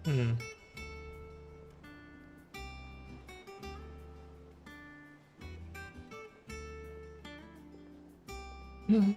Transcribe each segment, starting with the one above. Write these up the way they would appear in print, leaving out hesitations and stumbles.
Hmm. Mhm.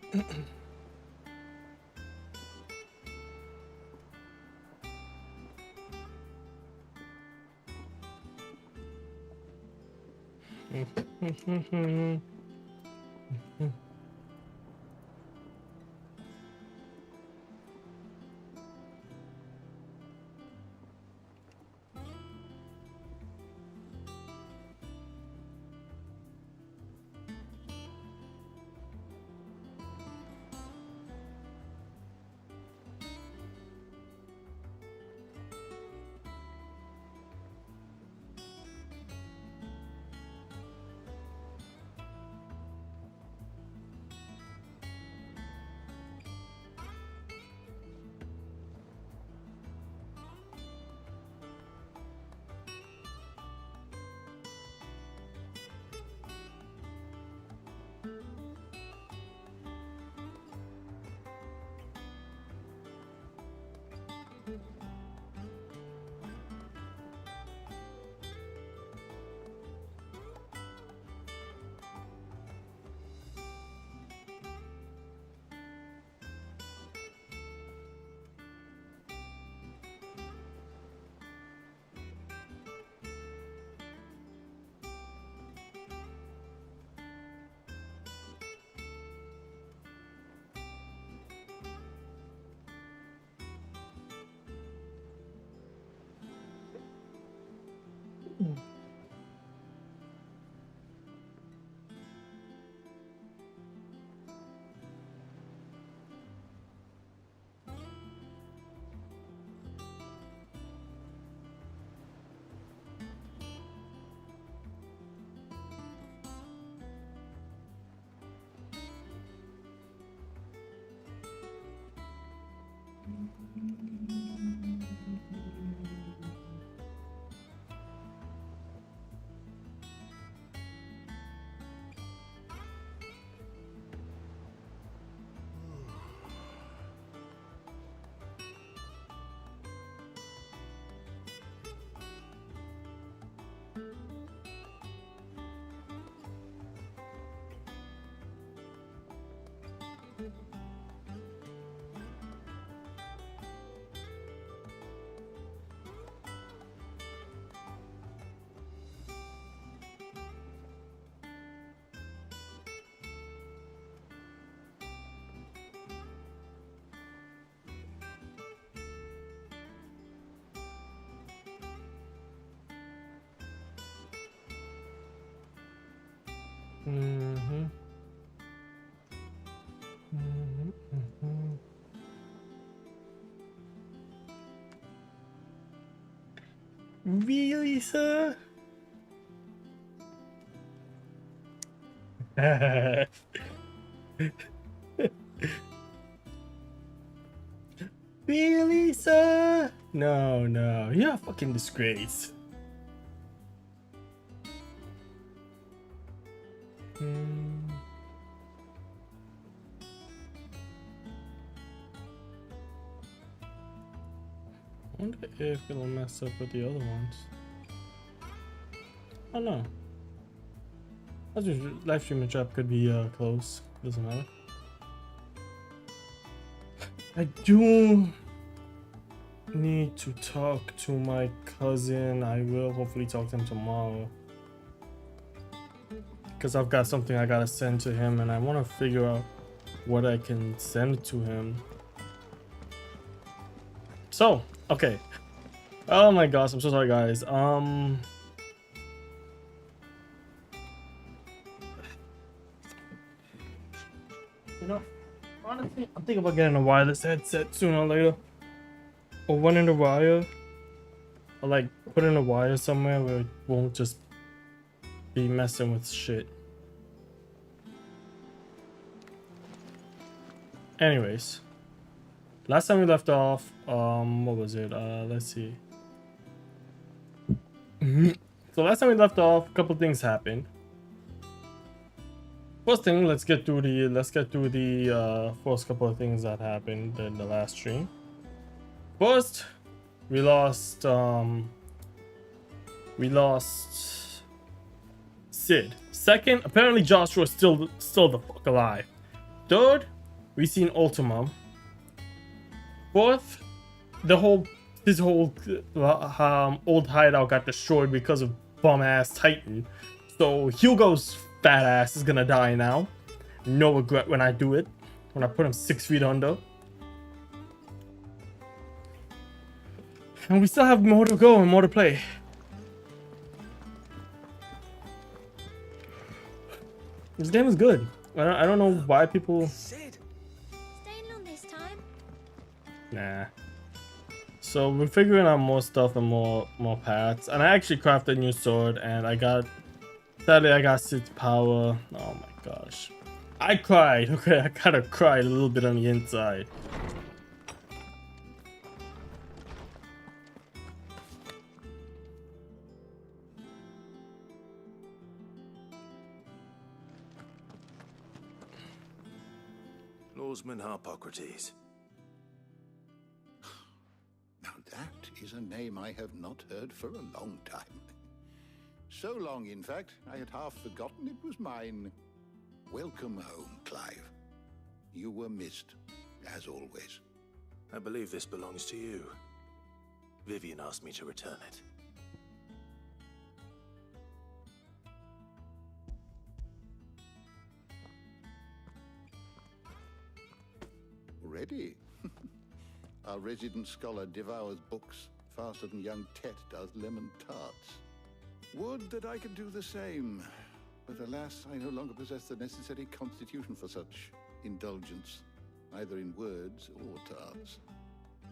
Mhm. Mhm. Really, sir? Really, sir? No, no, you're a fucking disgrace. Hmm. I wonder if it'll mess up with the other ones. Oh no. Live streaming trap could be close. Doesn't matter. I do need to talk to my cousin. I will hopefully talk to him tomorrow. Because I've got something I gotta send to him and I want to figure out what I can send to him. So, okay. Oh my gosh, I'm so sorry guys. You know, honestly, I'm thinking about getting a wireless headset sooner or later. Or one in the wire. Or like put in a wire somewhere where it won't just be messing with shit. Anyways. Last time we left off, what was it? Let's see. So last time we left off, a couple things happened. First thing, let's get through the first couple of things that happened in the last stream. First, We lost Sid. Second, apparently Joshua's still the fuck alive. Third, we seen Ultima. Fourth, his whole old hideout got destroyed because of bum ass Titan. So Hugo's fat ass is gonna die now. No regret when I do it. When I put him 6 feet under. And we still have more to go and more to play. This game is good. I don't know why people. Sid. Staying long this time? Nah. So we're figuring out more stuff and more paths. And I actually crafted a new sword, and sadly I got 6 power. Oh my gosh. I cried. Okay, I kind of cried a little bit on the inside. Lawsman Harpocrates. Now that is a name I have not heard for a long time. So long, in fact, I had half forgotten it was mine. Welcome home, Clive. You were missed, as always. I believe this belongs to you. Vivian asked me to return it. Already? Our resident scholar devours books faster than young Tet does lemon tarts. Would that I could do the same. But alas, I no longer possess the necessary constitution for such indulgence, either in words or tarts.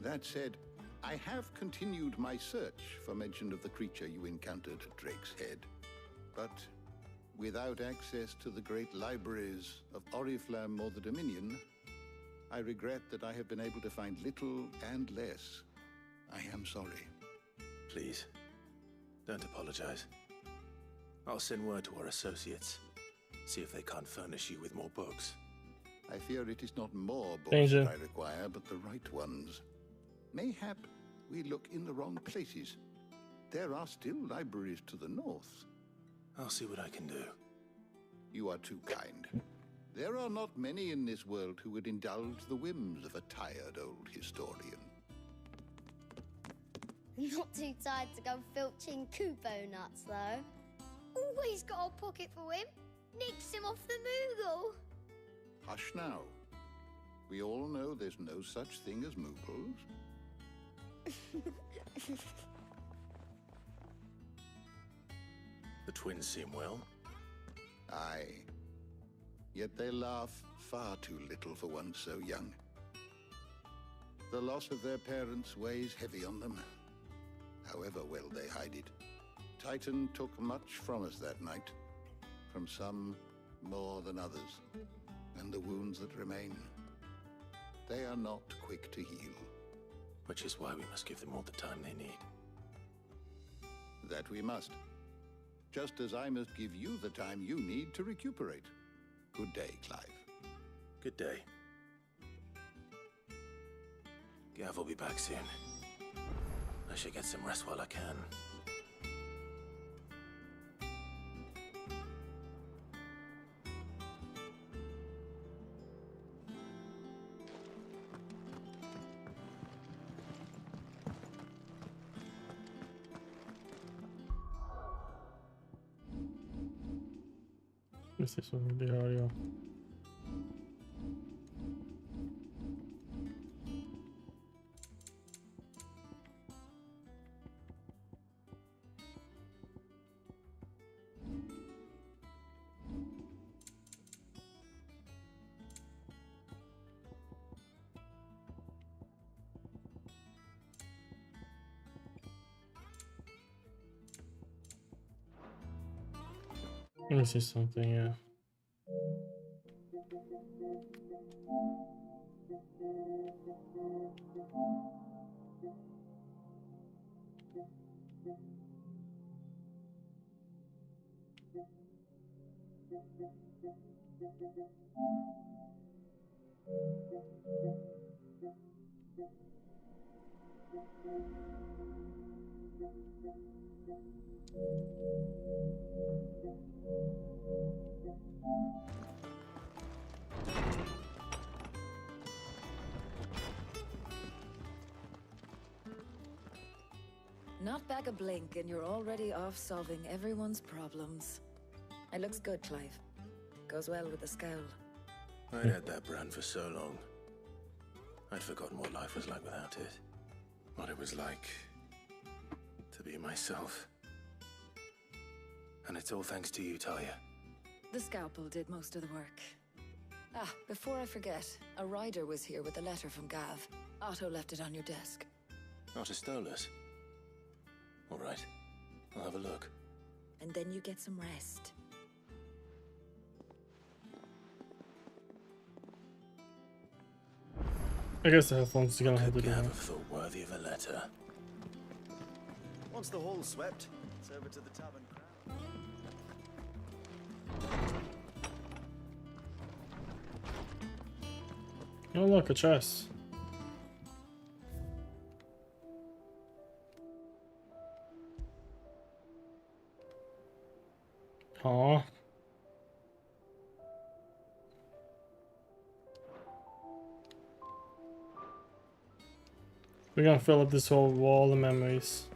That said, I have continued my search for mention of the creature you encountered at Drake's Head. But without access to the great libraries of Oriflamme or the Dominion, I regret that I have been able to find little and less. I am sorry. Please, don't apologize. I'll send word to our associates. See if they can't furnish you with more books. I fear it is not more books Danger. that I require, but the right ones. Mayhap we look in the wrong places. There are still libraries to the north. I'll see what I can do. You are too kind. There are not many in this world who would indulge the whims of a tired old historian. Not too tired to go filching Kupo nuts, though. Always got a pocket for him. Nicks him off the Moogle. Hush now. We all know there's no such thing as Moogles. The twins seem well. Aye. Yet they laugh far too little for one so young. The loss of their parents weighs heavy on them, however well they hide it. Titan took much from us that night, from some more than others, and the wounds that remain, they are not quick to heal. Which is why we must give them all the time they need. That we must. Just as I must give you the time you need to recuperate. Good day, Clive. Good day. Gav will be back soon. I should get some rest while I can. Let's see some of the audio. Let me see something, yeah. Not back a blink and you're already off solving everyone's problems. It looks good, Clive. Goes well with the scowl. I'd had that brand for so long. I'd forgotten what life was like without it. What it was like to be myself. And it's all thanks to you, Talia. The scalpel did most of the work. Ah, before I forget, a rider was here with a letter from Gav. Otto left it on your desk. Not a stolus. All right, I'll have a look. And then you get some rest. I guess the headphones are gonna have Could to do Gav that. have thought worthy of a letter? Once the hall's swept, it's over to the tavern crowd. Oh look, a chest. Aw. We're gonna fill up this whole wall of memories.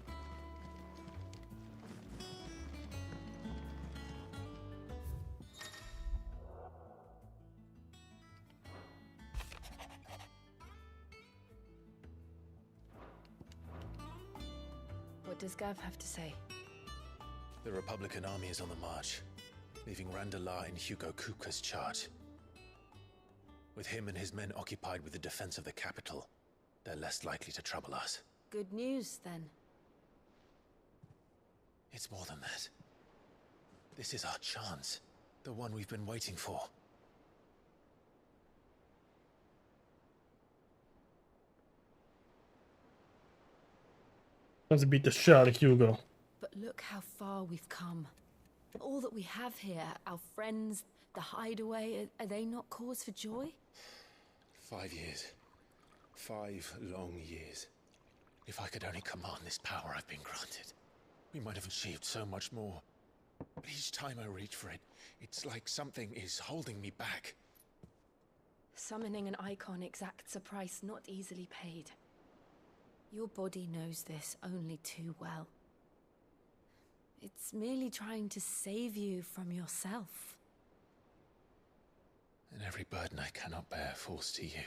What does Gav have to say? The Republican army is on the march, leaving Randalar in Hugo Kupka's charge. With him and his men occupied with the defense of the capital, they're less likely to trouble us. Good news, then. It's more than that. This is our chance. The one we've been waiting for. Let's beat the shit out of Hugo. But look how far we've come. All that we have here, our friends, the hideaway, are they not cause for joy? 5 years. 5 long years. If I could only command this power I've been granted, we might have achieved so much more. But each time I reach for it, it's like something is holding me back. Summoning an icon exacts a price not easily paid. Your body knows this only too well. It's merely trying to save you from yourself. And every burden I cannot bear falls to you.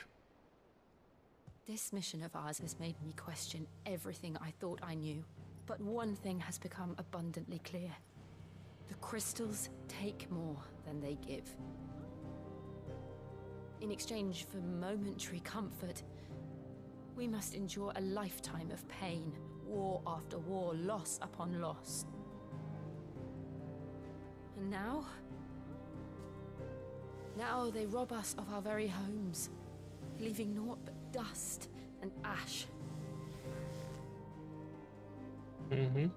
This mission of ours has made me question everything I thought I knew. But one thing has become abundantly clear. The crystals take more than they give. In exchange for momentary comfort, we must endure a lifetime of pain, war after war, loss upon loss. And now? Now they rob us of our very homes, leaving naught but dust and ash. Mm-hmm.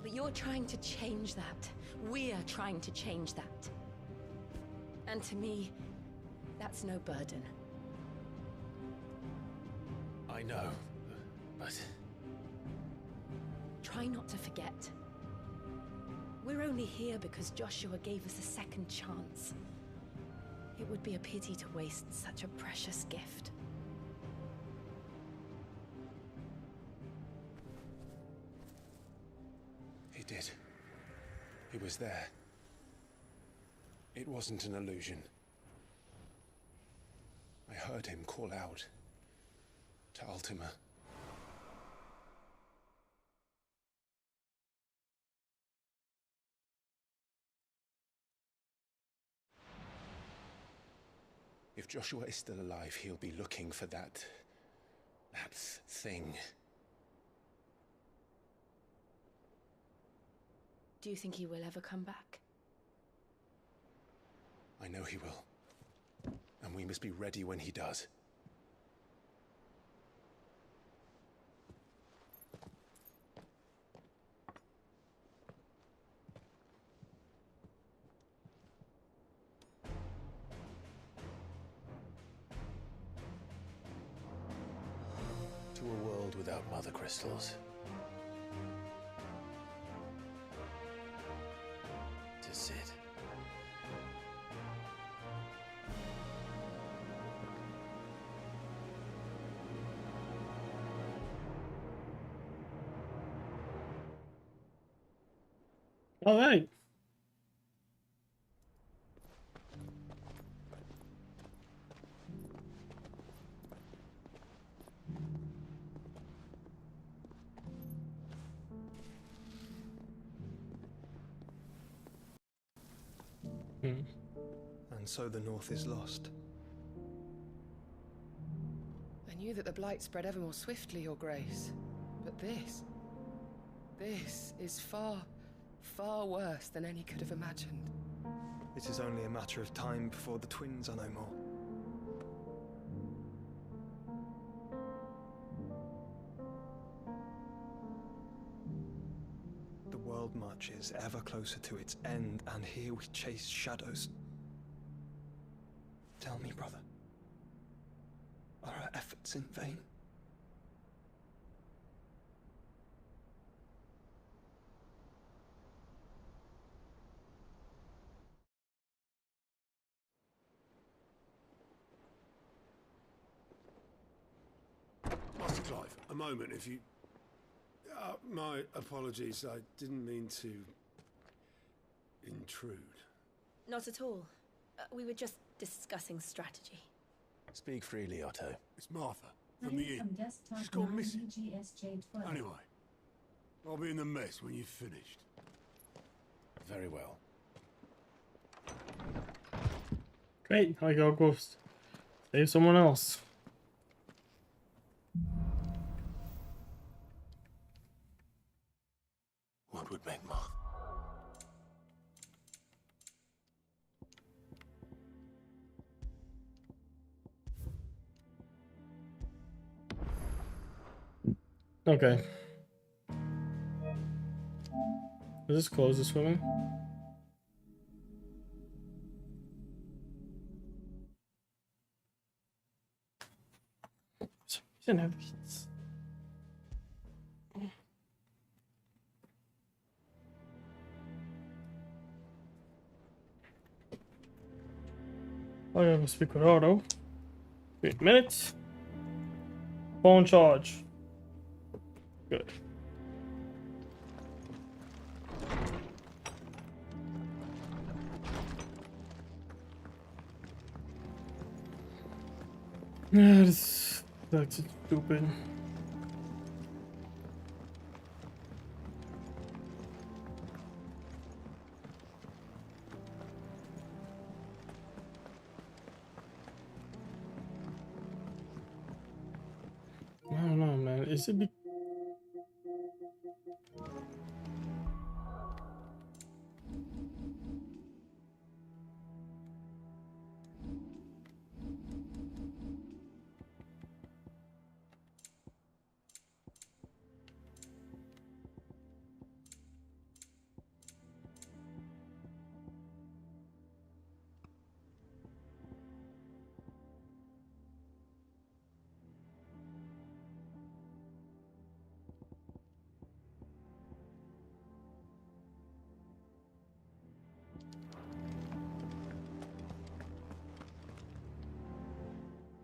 But you're trying to change that. We're trying to change that. And to me, that's no burden. I know, but... Try not to forget. We're only here because Joshua gave us a second chance. It would be a pity to waste such a precious gift. He did. He was there. It wasn't an illusion. I heard him call out to Ultima. If Joshua is still alive, he'll be looking for that thing. Do you think he will ever come back? I know he will. And we must be ready when he does. To a world world without mother crystals. To sit. All right. And so the North is lost. I knew that the blight spread ever more swiftly, Your Grace. But this is far, far worse than any could have imagined. It is only a matter of time before the twins are no more. The world marches ever closer to its end, and here we chase shadows. Tell me, brother, are our efforts in vain? Master Clive, a moment, if you... my apologies, I didn't mean to... intrude. Not at all. We were just discussing strategy. Speak freely, Otto. It's Martha, from the inn. She's gone missing. Anyway, I'll be in the mess when you've finished. Very well. Great. I gotta go save someone else. What would make Martha? Okay. Does this close this for me? I didn't have these. I gotta speak with Otto. 8 minutes. Phone charge. Good. That's stupid. I don't know, man. Is it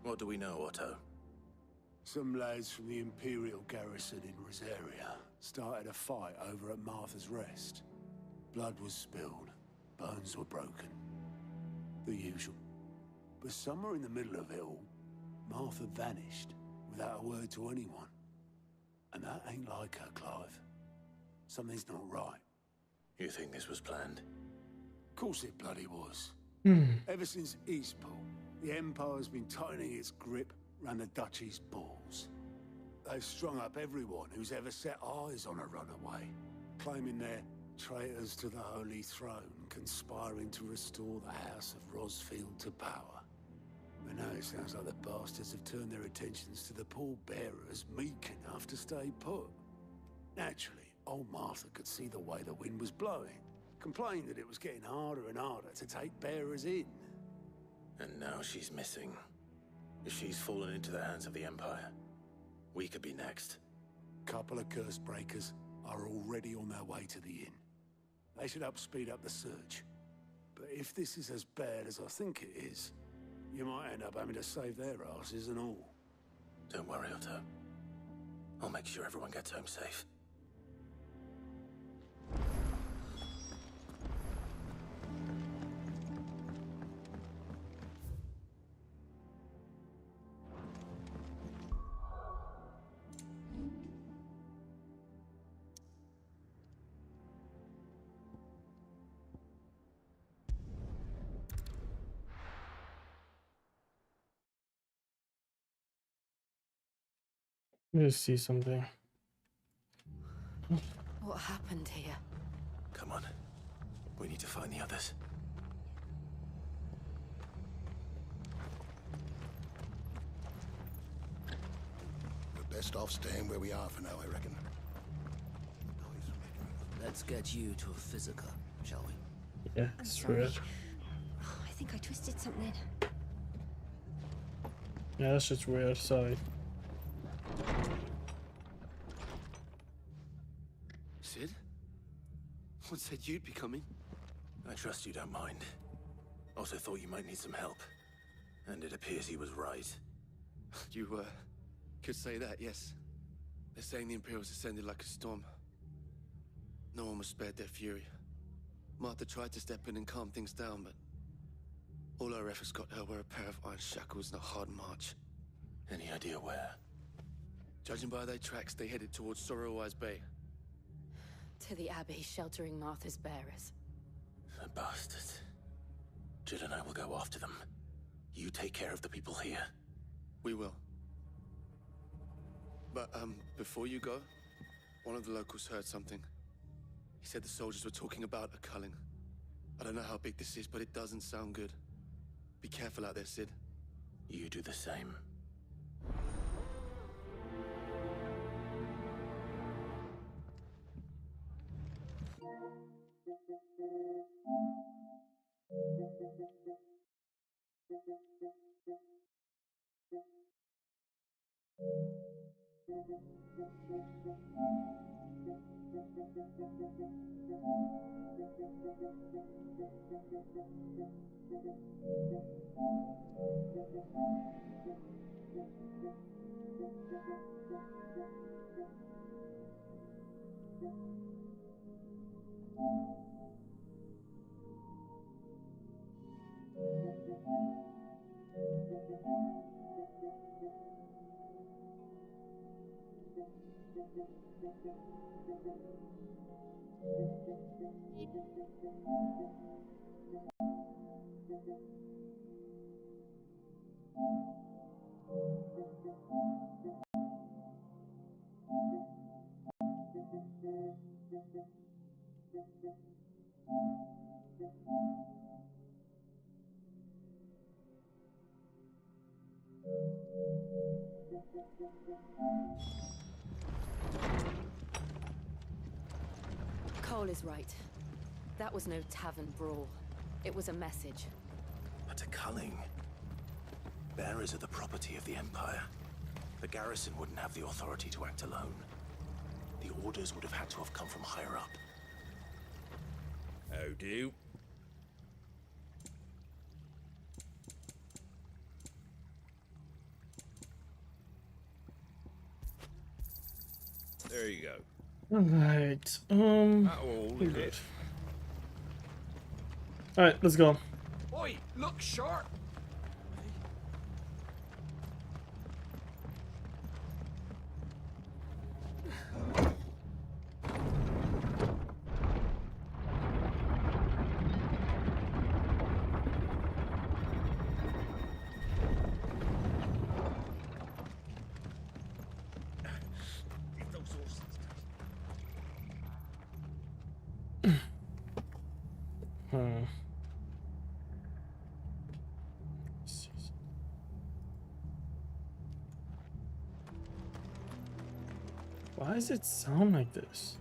What do we know, Otto? Some lads from the Imperial garrison in Rosaria started a fight over at Martha's Rest. Blood was spilled, bones were broken. The usual. But somewhere in the middle of it all, Martha vanished without a word to anyone. And that ain't like her, Clive. Something's not right. You think this was planned? Of course it bloody was. Ever since Eastpool, the Empire's been tightening its grip round the Duchy's balls. They've strung up everyone who's ever set eyes on a runaway, claiming they're traitors to the Holy Throne, conspiring to restore the House of Rosfield to power. But now it sounds like the bastards have turned their attentions to the pallbearers meek enough to stay put. Naturally, old Martha could see the way the wind was blowing, complained that it was getting harder and harder to take bearers in. And now she's missing. If she's fallen into the hands of the Empire, We could be next. Couple of curse breakers are already on their way to the inn. They should help speed up the search. But if this is as bad as I think it is, you might end up having to save their asses and all. Don't worry, Otto. I'll make sure everyone gets home safe. Let me just see something. What happened here? Come on. We need to find the others. We're best off staying where we are for now, I reckon. Let's get you to a physical, shall we? Yeah, I'm it's sorry. weird. Oh, I think I twisted something. Yeah, that's just weird. Sorry. Sid? What said you'd be coming? I trust you don't mind. Also thought you might need some help. And it appears he was right. You, could say that, yes. They're saying the Imperials ascended like a storm. No one was spared their fury. Martha tried to step in and calm things down, but all our efforts got her were a pair of iron shackles and a hard march. Any idea where? Judging by their tracks, they headed towards Sorrowwise Bay. To the Abbey sheltering Martha's bearers. The bastards. Jill and I will go after them. You take care of the people here. We will. But, before you go, one of the locals heard something. He said the soldiers were talking about a culling. I don't know how big this is, but it doesn't sound good. Be careful out there, Sid. You do the same. Cole is right. That was no tavern brawl. It was a message. But a culling. Bearers are the property of the Empire. The garrison wouldn't have the authority to act alone. The orders would have had to have come from higher up. How do? There you go. Alright, That'll we're leave good. it. Alright, let's go. Oi, look sharp! Why does it sound like this?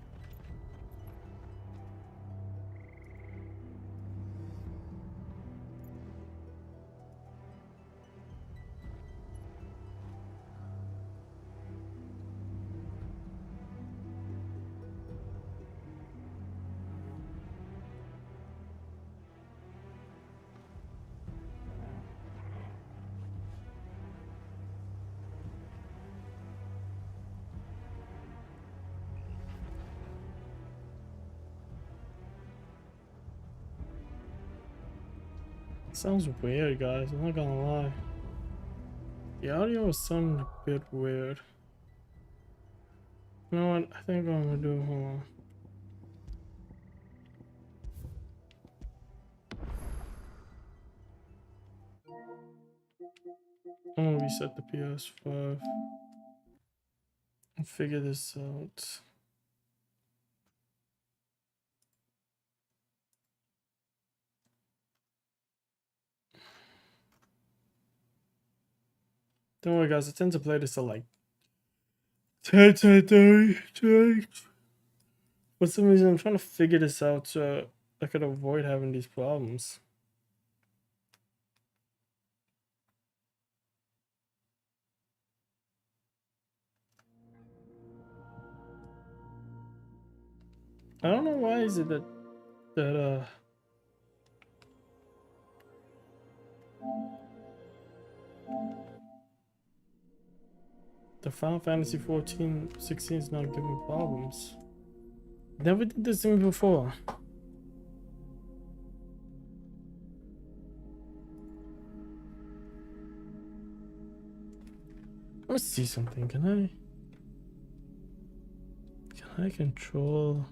Sounds weird, guys. I'm not gonna lie. The audio is sounding a bit weird. You know what? I think I'm gonna do. Hold on. I'm gonna reset the PS5 and figure this out. Don't worry, guys. I tend to play this at like 10:30. For some reason, I'm trying to figure this out so I could avoid having these problems. I don't know why is it that the Final Fantasy 16 is not giving me problems. Never did this to me before. Let's see something. Can I control?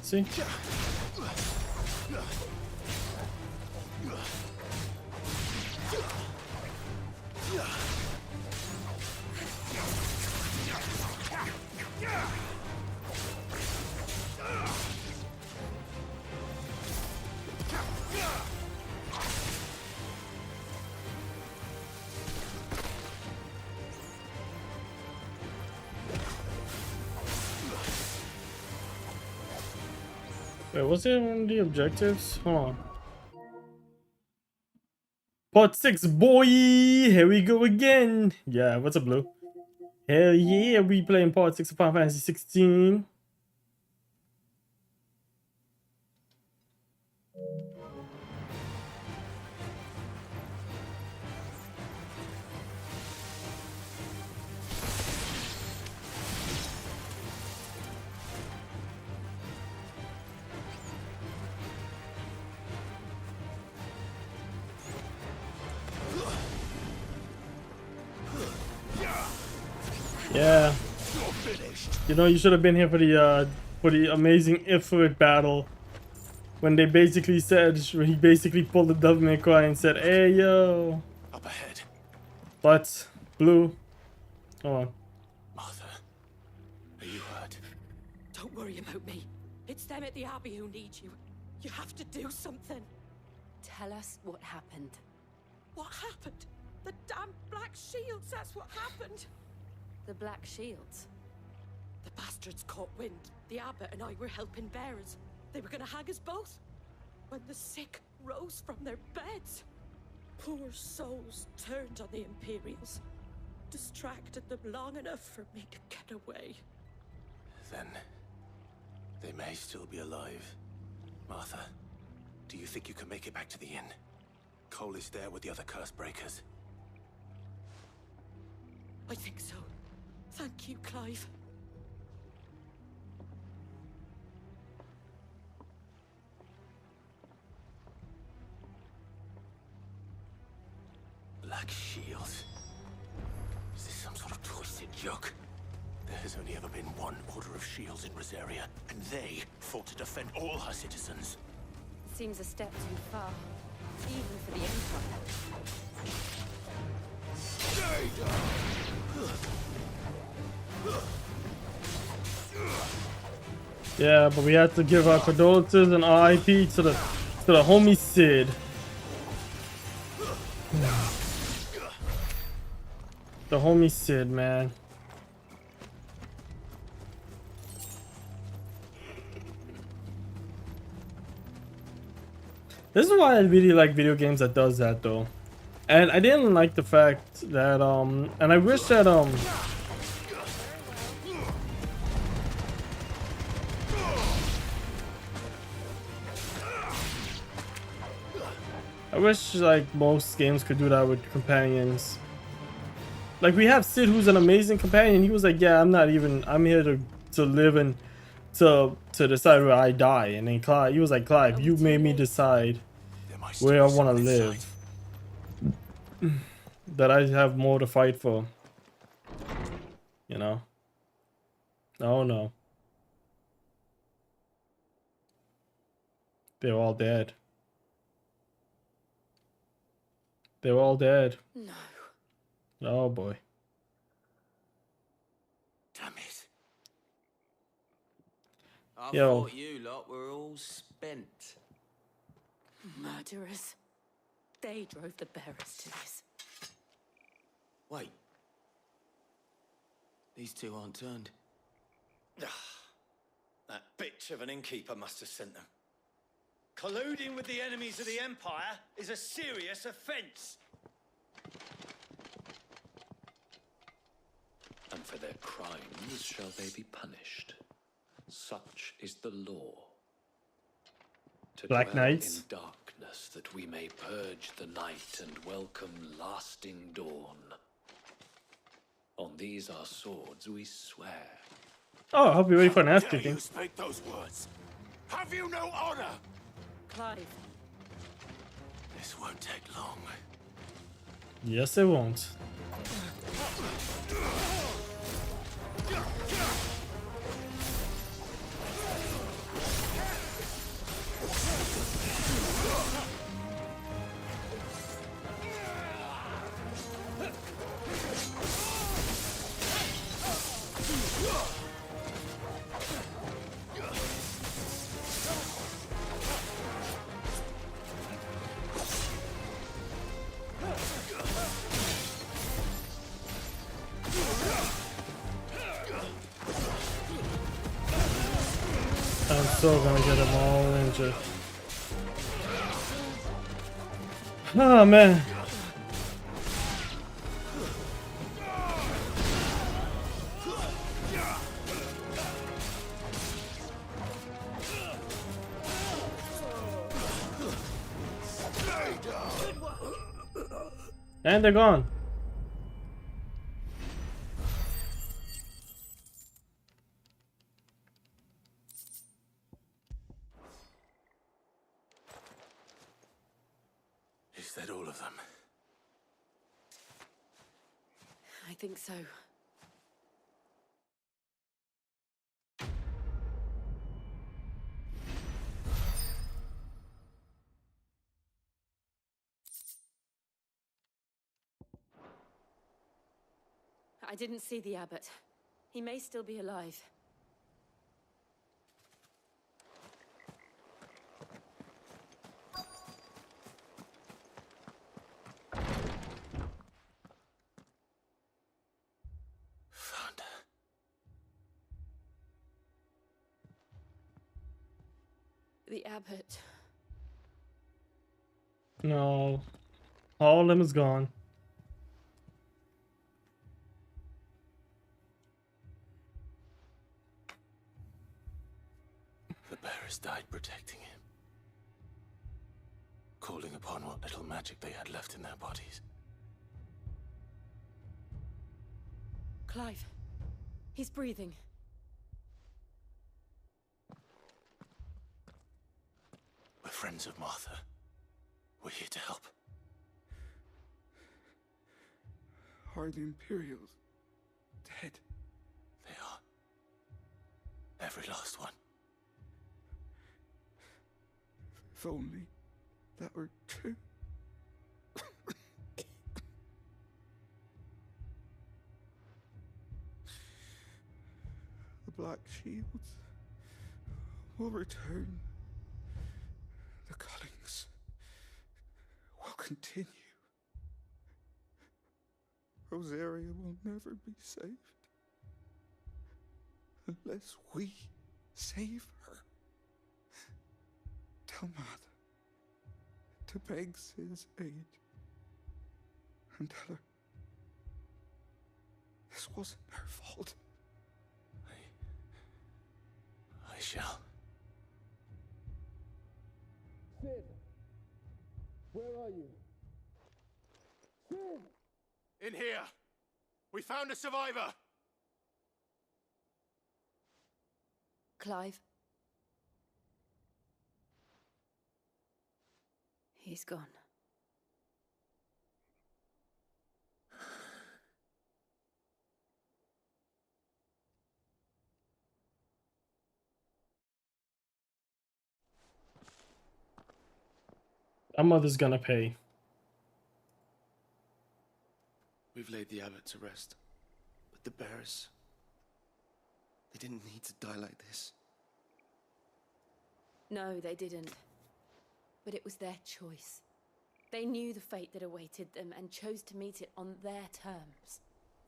See? Wait, was it one of the objectives? Hold on. Part 6, boy! Here we go again! Yeah, what's up, Blue? Hell yeah, we playing Part 6 of Final Fantasy 16. Yeah. You know, you should have been here for the amazing Ifrit battle. When they basically said, he basically pulled the Devil May Cry and said, "Hey yo." Up ahead. But Blue, hold on. Martha, are you hurt? Don't worry about me. It's them at the Abbey who need you. You have to do something. Tell us what happened. What happened? The damn Black Shields, that's what happened. The Black Shields? The bastards caught wind. The abbot and I were helping bearers. They were gonna hang us both. When the sick rose from their beds, poor souls turned on the Imperials. Distracted them long enough for me to get away. Then they may still be alive. Martha, do you think you can make it back to the inn? Cole is there with the other curse breakers. I think so. Thank you, Clive. Black Shields? Is this some sort of twisted joke? There has only ever been one Order of Shields in Rosaria, and they fought to defend all her citizens. Seems a step too far, even for the Empire. Stay down! Yeah, but we had to give our condolences and RIP to the homie Sid. The homie Sid, man. This is why I really like video games that does that though. And I didn't like the fact that and I wish that I wish like most games could do that with companions. Like we have Sid, who's an amazing companion. He was like, yeah, I'm here to live and to decide where I die. And then Clive, he was like, Clive, you made me decide where I want to live. That I have more to fight for. You know? Oh no. They're all dead. They're all dead. No. Oh boy. Damn it. I Yo. thought you lot were all spent. Murderers. They drove the bearers to this. Wait. These two aren't turned. That bitch of an innkeeper must have sent them. Colluding with the enemies of the Empire is a serious offence. And for their crimes shall they be punished. Such is the law. To Black dwell Knights. in darkness, that we may purge the night and welcome lasting dawn. On these our swords we swear. Oh, I hope you're ready for an ass How dare kicking. you speak those words? Have you no honor? Clive. This won't take long. Yes, it won't. I'm still gonna get them all injured. Oh man. And they're gone. Is that all of them? I think so. I didn't see the abbot. He may still be alive. Found her. The abbot. No. All of them is gone. The bearers died protecting him. Calling upon what little magic they had left in their bodies. Clive. He's breathing. We're friends of Martha. We're here to help. Are the Imperials dead? They are. Every last one. If only that were true. The Black Shields will return. The cuttings will continue. Rosaria will never be saved unless we save her. Tell Martha to beg Sid's aid and tell her this wasn't her fault. I shall. Sid! Where are you? Sid! In here! We found a survivor! Clive. He's gone. Our mother's gonna pay. We've laid the abbot to rest. But the bearers... they didn't need to die like this. No, they didn't. But it was their choice. They knew the fate that awaited them and chose to meet it on their terms,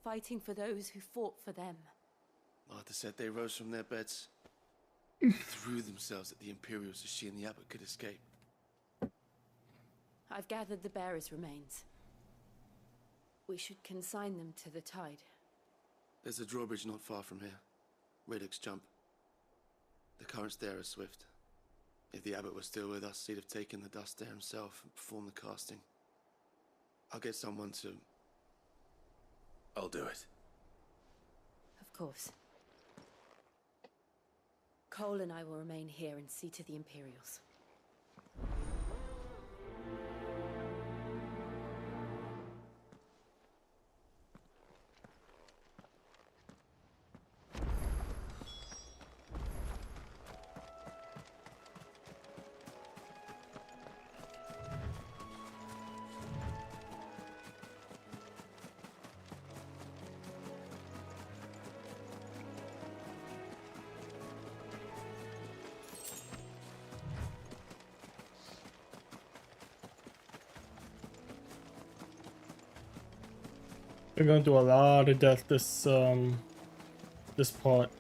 fighting for those who fought for them. Martha said they rose from their beds, threw themselves at the Imperials so she and the abbot could escape. I've gathered the bearers' remains. We should consign them to the tide. There's a drawbridge not far from here. Radix Jump. The currents there are swift. If the abbot was still with us, he'd have taken the dust there himself and performed the casting. I'll get someone to... I'll do it. Of course. Cole and I will remain here and see to the Imperials. We're gonna do a lot of death this this part.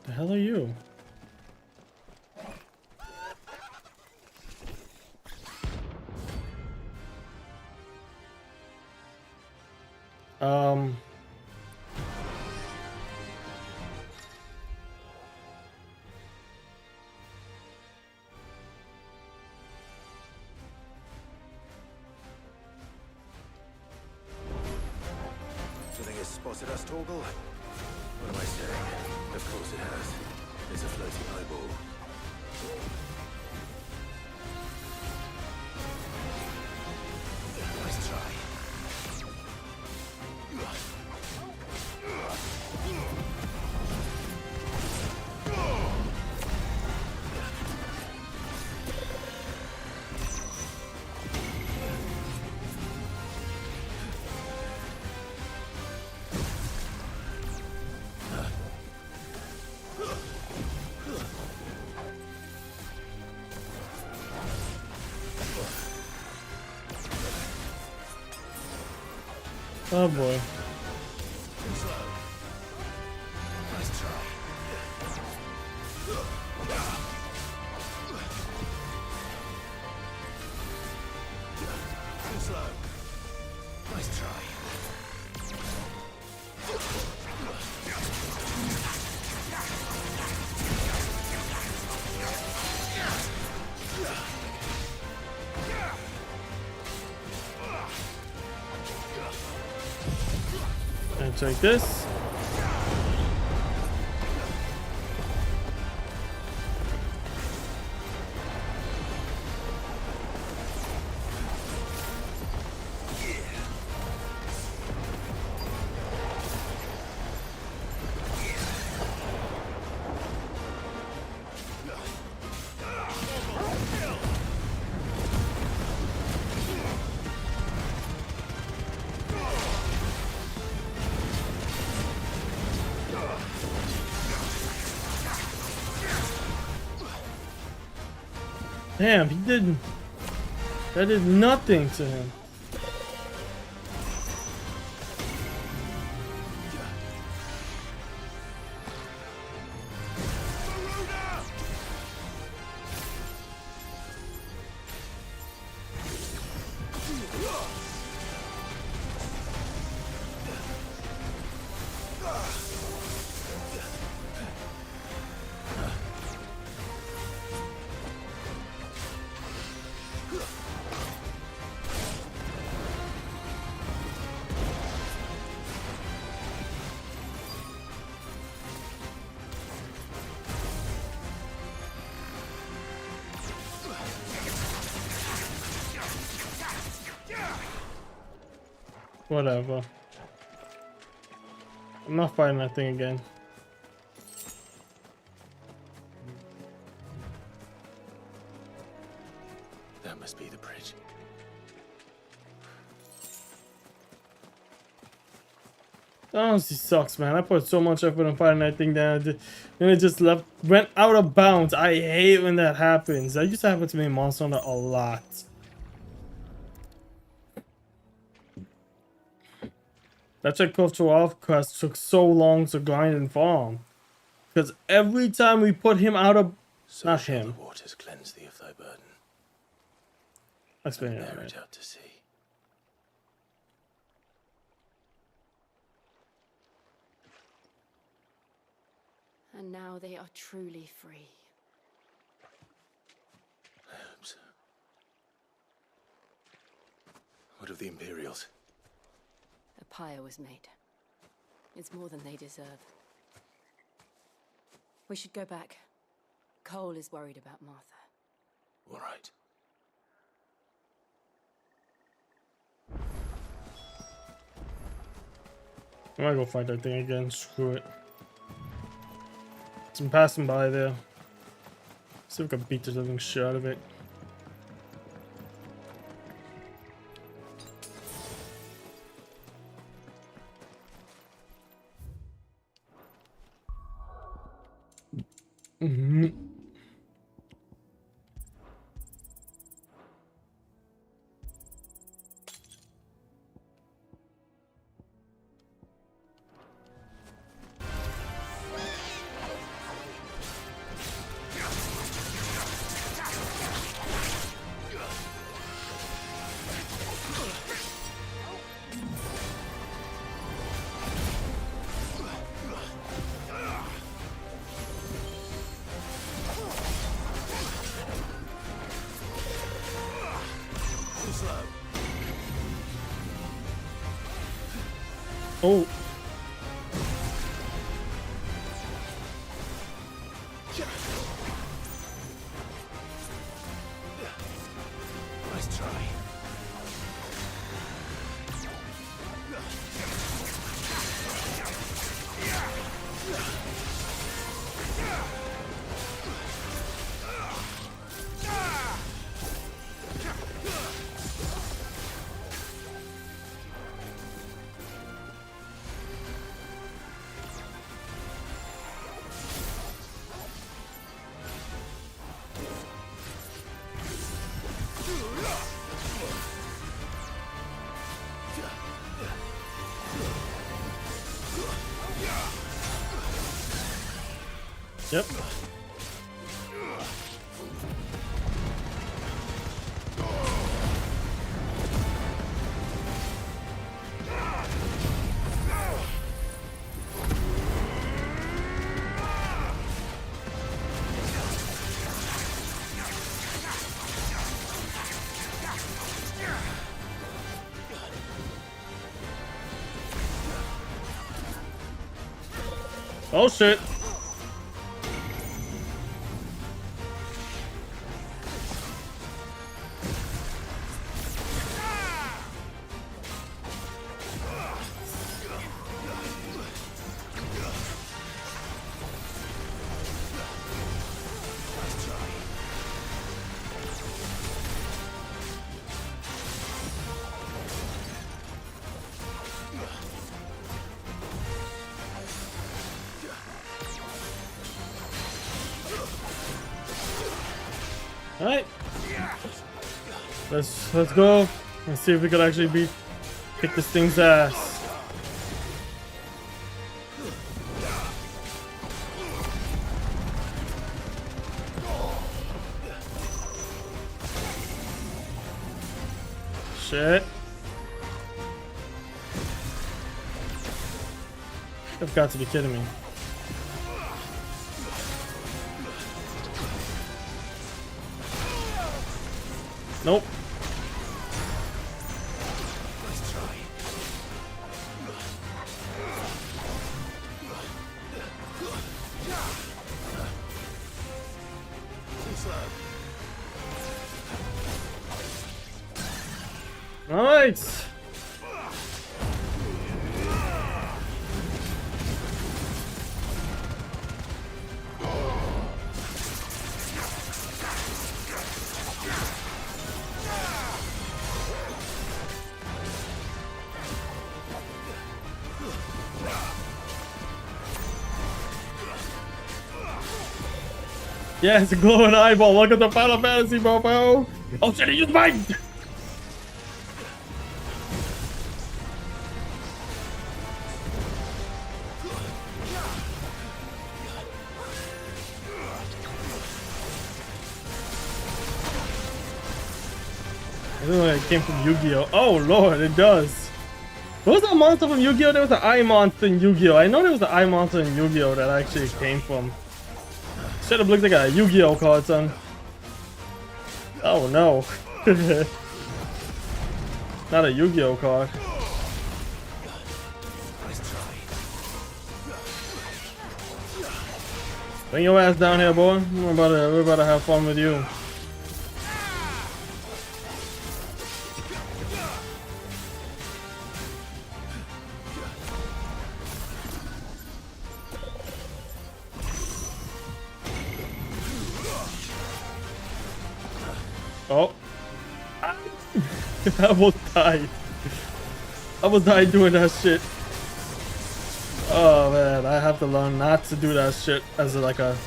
The hell are you? Spotted us, Torgal? What am I saying? Of course it has. It's a floating eyeball. Nice try. Oh boy. Nice try. Too slow. Nice try. And take this. Damn, he didn't. That did nothing to him. Whatever. I'm not fighting that thing again. That must be the bridge. That honestly sucks, man. I put so much effort in fighting that thing down, and it just went out of bounds. I hate when that happens. That used to happen to me in Monster Hunter a lot. That Chekhov quest took so long to grind and farm. Because every time we put him out of... So not shall him. the waters cleanse thee of thy burden. Explain and it, bear right? it out to sea. And now they are truly free. I hope so. What of the Imperials? A pyre was made. It's more than they deserve. We should go back. Cole is worried about Martha. All right. I'm gonna go fight that thing again. Screw it. I'm passing by there. See if we can beat the living shit out of it. Oh. Nice try. Yep. Oh shit. Alright, Let's go. Let's see if we could actually kick this thing's ass. Shit. You've got to be kidding me. Nope. Let's try. Nice. Yeah, it's a glowing eyeball. Welcome to Final Fantasy, bro. Oh shit, he just mine. I don't know it came from Yu-Gi-Oh. Oh lord, it does. What was that monster from Yu-Gi-Oh? There was an eye monster in Yu-Gi-Oh. I know there was an eye monster in Yu-Gi-Oh that actually came from. Should have looked like a Yu-Gi-Oh card, son. Oh no. Not a Yu-Gi-Oh card. Bring your ass down here, boy. We're about to have fun with you. Oh. I almost died. I almost died doing that shit. Oh man, I have to learn not to do that shit as like a...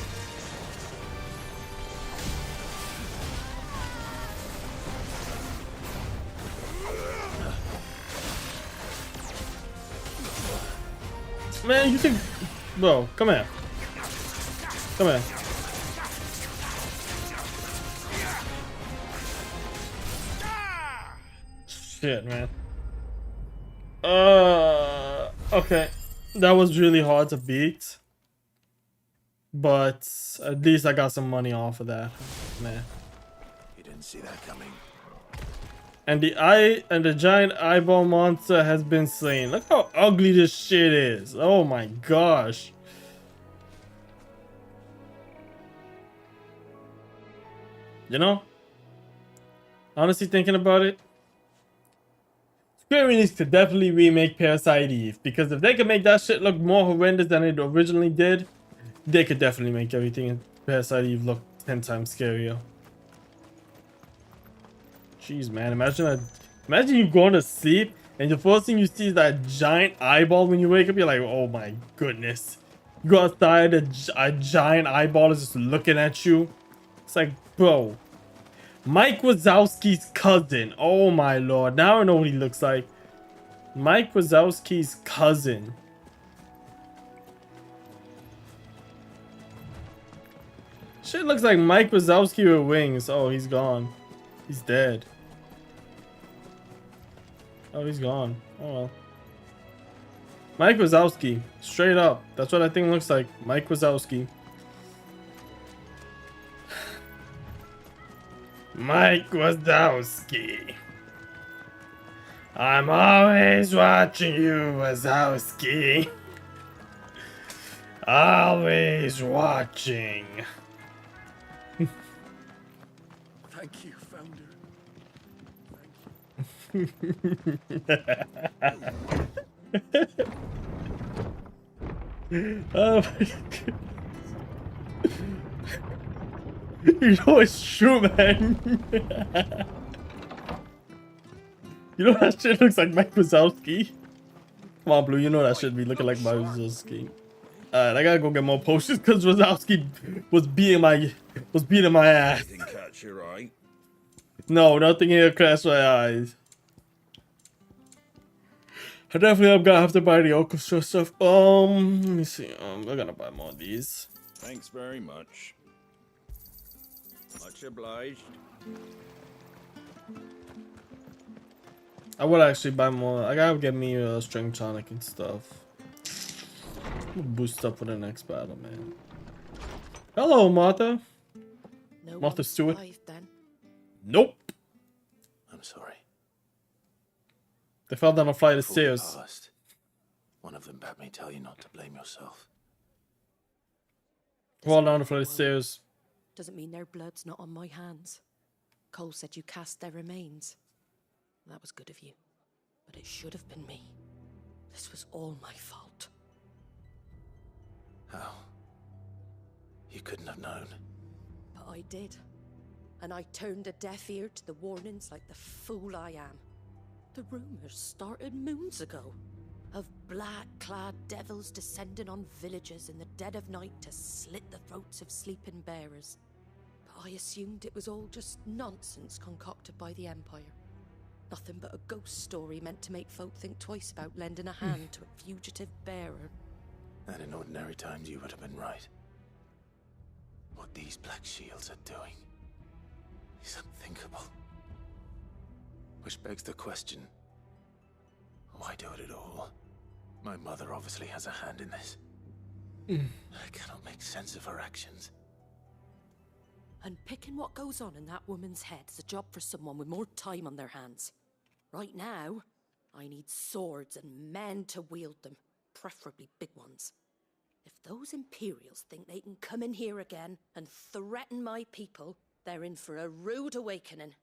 Man, you think... Bro, come here. Come here. Shit, man. Okay. That was really hard to beat. But at least I got some money off of that. Man. You didn't see that coming. And the giant eyeball monster has been slain. Look how ugly this shit is. Oh my gosh. You know? Honestly thinking about it, Square Enix could definitely remake Parasite Eve, because if they could make that shit look more horrendous than it originally did, they could definitely make everything in Parasite Eve look 10 times scarier. Jeez, man, imagine you going to sleep and the first thing you see is that giant eyeball. When you wake up, you're like, oh my goodness. You go outside, a giant eyeball is just looking at you. It's like, bro. Mike Wazowski's cousin. Oh my lord. Now I know what he looks like. Mike Wazowski's cousin. Shit looks like Mike Wazowski with wings. Oh, he's gone. He's dead. Oh, he's gone. Oh well. Mike Wazowski. Straight up. That's what I think looks like. Mike Wazowski. Mike Wazowski. I'm always watching you, Wazowski. Always watching. Thank you, Founder. Oh my god. You know it's true, man. You know that shit looks like Mike Wazowski. Come on, Blue. You know that shit be looking like Mike Wazowski. Alright, I gotta go get more potions because Wazowski was beating my ass. Didn't catch you right. No, nothing here catch my eyes. I definitely am gonna have to buy the orchestra stuff. Let me see. We're gonna buy more of these. Thanks very much. Much obliged. I would actually buy more. I gotta get me a strength tonic and stuff. We'll boost up for the next battle, man. Hello, Martha. No Martha one Stewart. survived then. Nope. I'm sorry. They fell down a flight of Before we stairs. passed, one of them bade me tell you not to blame yourself. Fall down a flight of stairs. Doesn't mean their blood's not on my hands. Cole said you cast their remains. That was good of you. But it should have been me. This was all my fault. How? You couldn't have known. But I did. And I turned a deaf ear to the warnings like the fool I am. The rumors started moons ago. Of black-clad devils descending on villages in the dead of night to slit the throats of sleeping bearers. But I assumed it was all just nonsense concocted by the Empire. Nothing but a ghost story meant to make folk think twice about lending a hand to a fugitive bearer. And in ordinary times you would have been right. What these Black Shields are doing is unthinkable. Which begs the question, why do it at all? My mother obviously has a hand in this. I cannot make sense of her actions. And picking what goes on in that woman's head is a job for someone with more time on their hands. Right now, I need swords and men to wield them, preferably big ones. If those Imperials think they can come in here again and threaten my people, they're in for a rude awakening.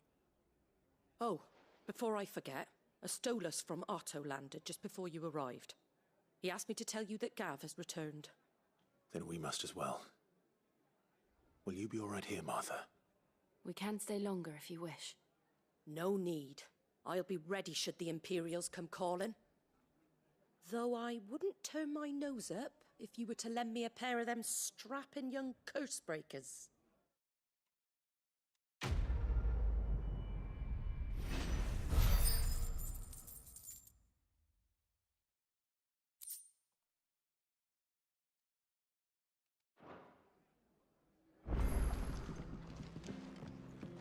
Oh, before I forget, a Stolas from Otto landed just before you arrived. He asked me to tell you that Gav has returned. Then we must as well. Will you be all right here, Martha? We can stay longer if you wish. No need. I'll be ready should the Imperials come calling. Though I wouldn't turn my nose up if you were to lend me a pair of them strapping young curse breakers.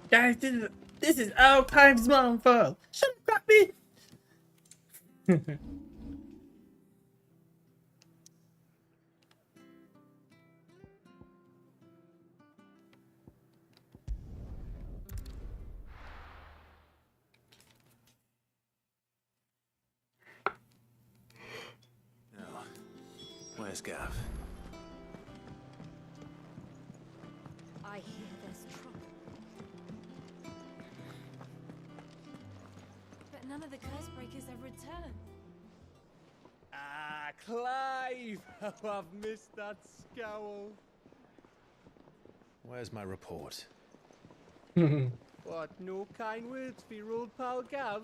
Guys, this is our time's mom fault. Shut up, me. Now, where's Gav? I hear there's trouble. But none of the curse breakers have returned. Ah, Clive! How I've missed that scowl. Where's my report? What, no kind words for your old pal Gav?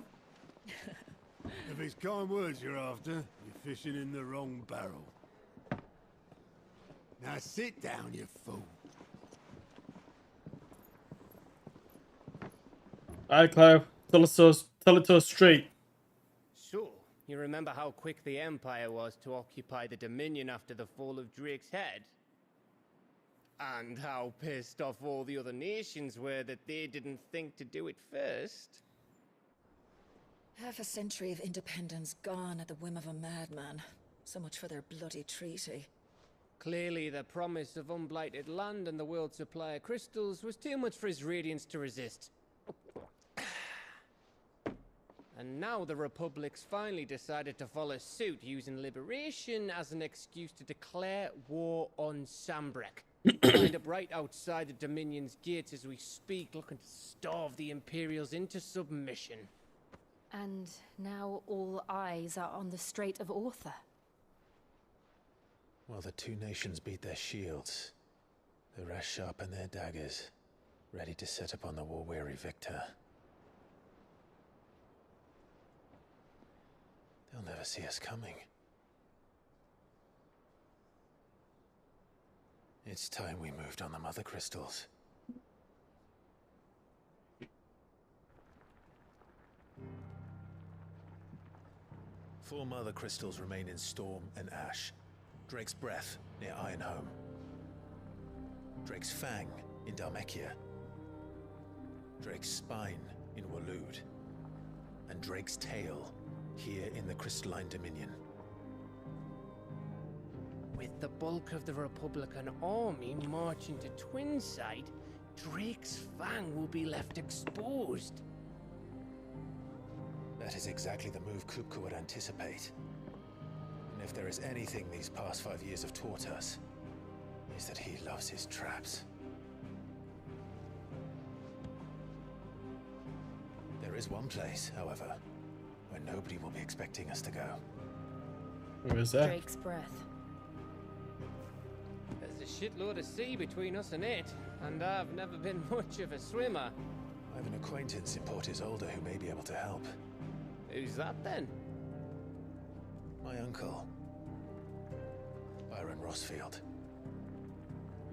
If it's kind words you're after, you're fishing in the wrong barrel. Now sit down, you fool. Alright, Clive. Tell it to us straight. So, you remember how quick the Empire was to occupy the Dominion after the fall of Drake's Head? And how pissed off all the other nations were that they didn't think to do it first? Half a century of independence gone at the whim of a madman. So much for their bloody treaty. Clearly, the promise of unblighted land and the world's supply of crystals was too much for his radiance to resist. And now the Republic's finally decided to follow suit, using liberation as an excuse to declare war on Sambrek. Lined up right outside the Dominion's gates as we speak, looking to starve the Imperials into submission. And now all eyes are on the Strait of Author. While the two nations beat their shields, the rest sharpen their daggers, ready to set upon the war-weary victor. They'll never see us coming. It's time we moved on the mother crystals. 4 mother crystals remain in Storm and Ash. Drake's Breath near Ironhome. Drake's Fang in Dhalmekia. Drake's Spine in Waloed. And Drake's Tail here in the Crystalline Dominion. With the bulk of the Republican army marching to Twinside, Drake's Fang will be left exposed. That is exactly the move Kupka would anticipate. And if there is anything these past 5 years have taught us, is that he loves his traps. There is one place, however, where nobody will be expecting us to go. Where is that? Drake's Breath. There's a shitload of sea between us and it, and I've never been much of a swimmer. I have an acquaintance in Port Isolde who may be able to help. Who's that then? My uncle, Byron Rosfield.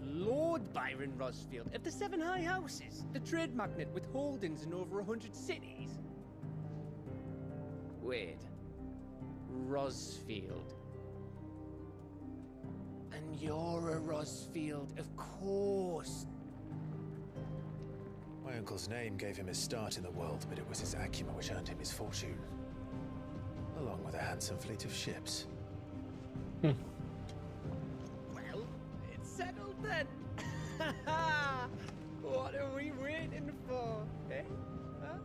Lord Byron Rosfield of the 7 High Houses, the trade magnate with holdings in over 100 cities. Wait, Rosfield. And you're a Rosfield, of course. My uncle's name gave him his start in the world, but it was his acumen which earned him his fortune. Along with a handsome fleet of ships. Well, it's settled then. What are we waiting for, eh? Huh?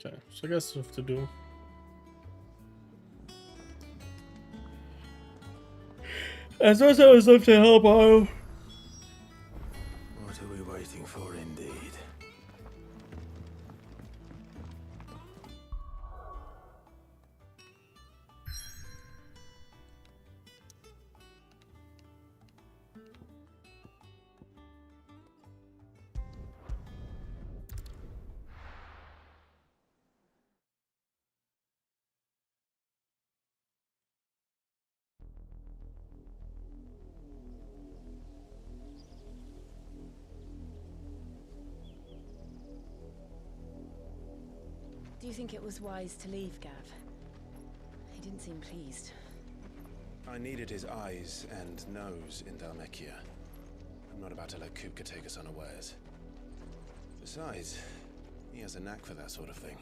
Okay, so I guess we have to do. As much as I was left to help out. What are we waiting for, indeed? Do you think it was wise to leave, Gav? He didn't seem pleased. I needed his eyes and nose in Dhalmekia. I'm not about to let Kupka take us unawares. Besides, he has a knack for that sort of thing.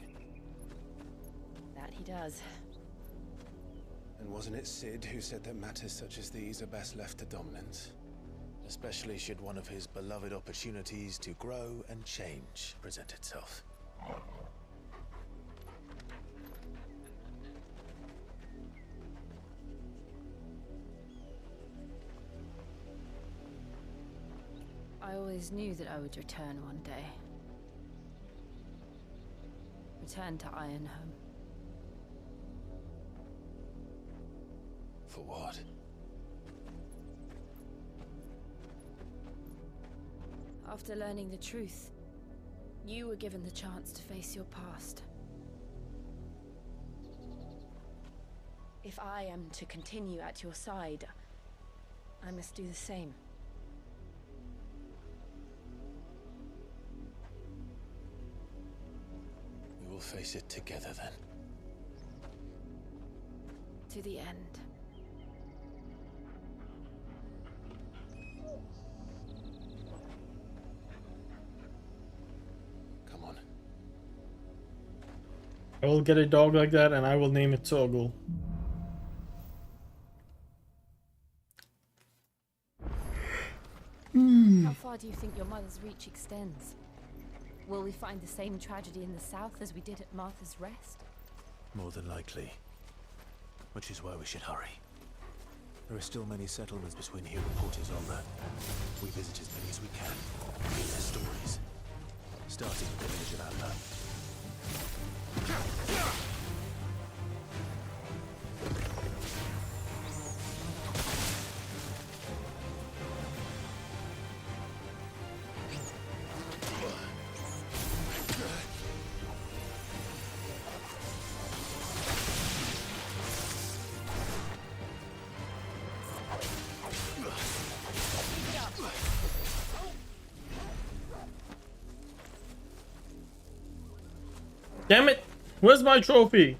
That he does. And wasn't it Sid who said that matters such as these are best left to dominance? Especially should one of his beloved opportunities to grow and change present itself. I always knew that I would return one day. Return to Ironhome. For what? After learning the truth, you were given the chance to face your past. If I am to continue at your side, I must do the same. We will face it together then. To the end. Come on. I will get a dog like that and I will name it Toggle. How far do you think your mother's reach extends? Will we find the same tragedy in the south as we did at Martha's Rest? More than likely. Which is why we should hurry. There are still many settlements between here and Port Isolde. We visit as many as we can. Read their stories. Starting with the village of Amber. Damn it! Where's my trophy?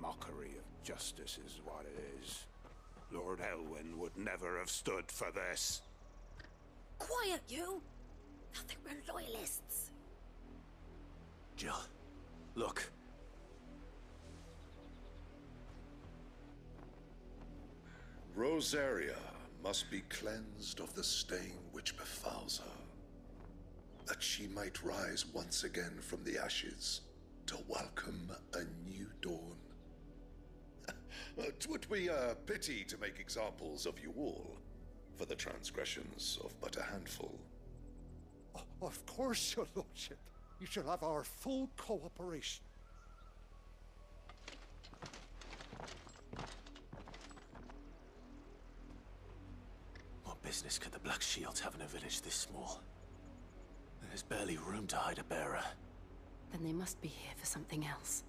Mockery of justice is what it is. Lord Elwyn would never have stood for this. Quiet, you! Nothing, we're loyalists. Jill, look. Rosaria must be cleansed of the stain which befouls her, that she might rise once again from the ashes to welcome a new dawn. 'Twould be a pity to make examples of you all for the transgressions of but a handful. Of course, your lordship. You shall have our full cooperation. What business could the Black Shields have in a village this small? There's barely room to hide a bearer. Then they must be here for something else.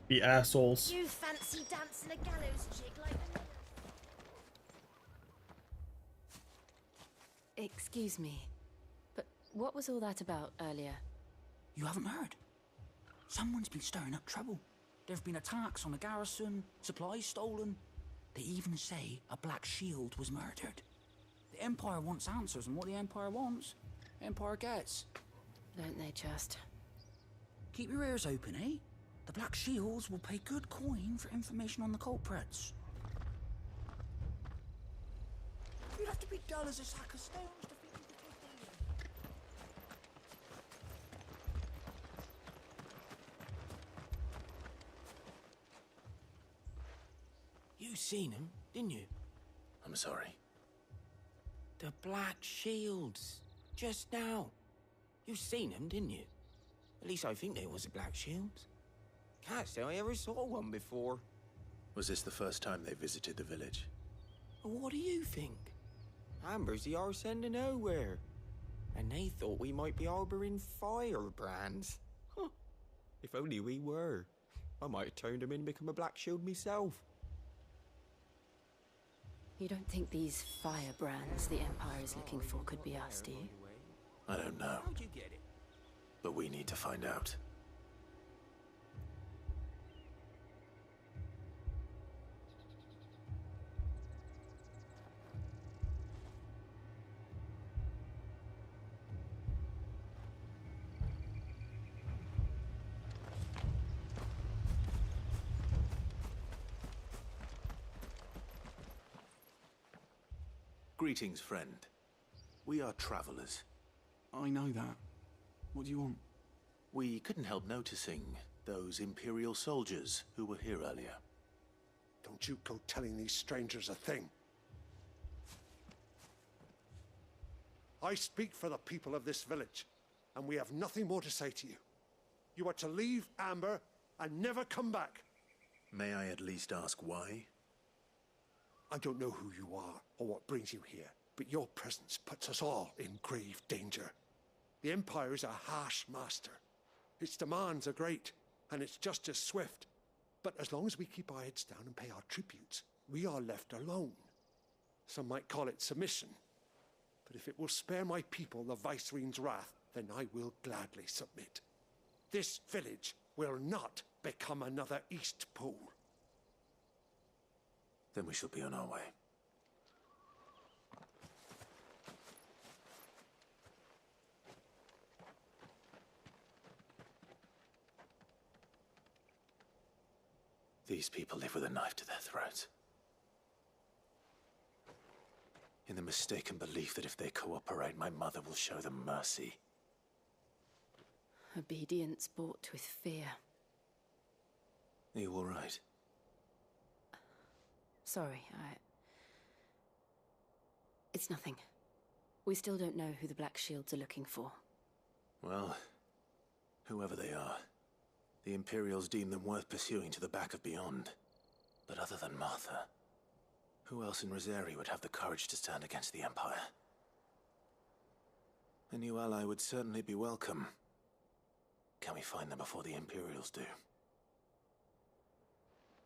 Be assholes. You fancy dancing a gallows jig like... Excuse me, but what was all that about earlier? You haven't heard? Someone's been stirring up trouble. There have been attacks on the garrison, supplies stolen. They even say a Black Shield was murdered. The Empire wants answers, and what the Empire wants, Empire gets. Don't they just? Keep your ears open, eh? The Black Shields will pay good coin for information on the culprits. You'd have to be dull as a sack of stones to think you could take them. You seen him, didn't you? I'm sorry. The Black Shields. Just now. You seen them, didn't you? At least I think there was a Black Shields. Can't say I ever saw one before. Was this the first time they visited the village? What do you think? Amber's the arse end of nowhere. And they thought we might be harboring firebrands. Huh. If only we were. I might have turned them in and become a Black Shield myself. You don't think these firebrands the Empire is looking for could be us, do you? I don't know. How'd you get it? But we need to find out. Greetings, friend. We are travelers. I know that. What do you want? We couldn't help noticing those Imperial soldiers who were here earlier. Don't you go telling these strangers a thing. I speak for the people of this village, and we have nothing more to say to you. You are to leave Amber and never come back. May I at least ask why? I don't know who you are or what brings you here, but your presence puts us all in grave danger. The Empire is a harsh master. Its demands are great, and its justice swift. But as long as we keep our heads down and pay our tributes, we are left alone. Some might call it submission. But if it will spare my people the Viceroy's wrath, then I will gladly submit. This village will not become another East Pole. Then we shall be on our way. These people live with a knife to their throats. In the mistaken belief that if they cooperate, my mother will show them mercy. Obedience bought with fear. Are you all right? Sorry, It's nothing. We still don't know who the Black Shields are looking for. Well, whoever they are, the Imperials deem them worth pursuing to the back of beyond. But other than Martha. Who else in Rosari would have the courage to stand against the Empire? A new ally would certainly be welcome. Can we find them before the Imperials do?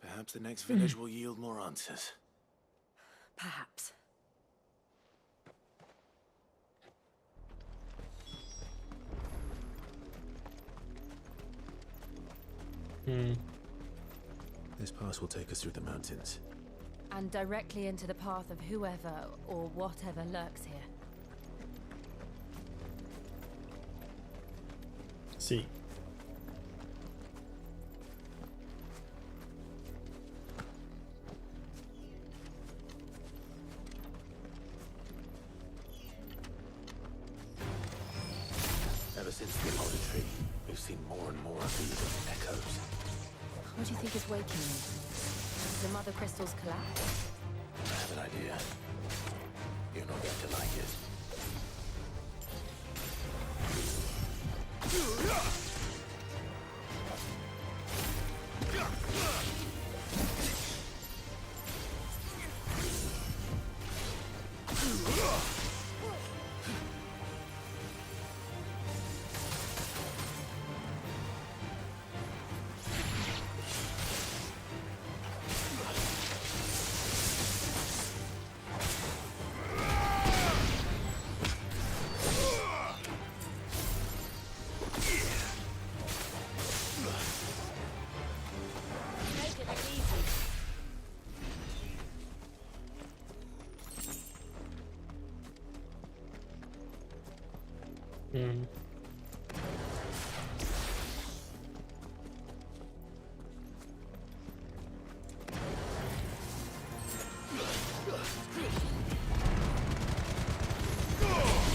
Perhaps the next village will yield more answers. Perhaps. This pass will take us through the mountains. And directly into the path of whoever or whatever lurks here. See. Ever since the auditory, we've seen more and more of these echoes. What do you think is waking me? The mother crystals collapse? I have an idea. You're not going to like it.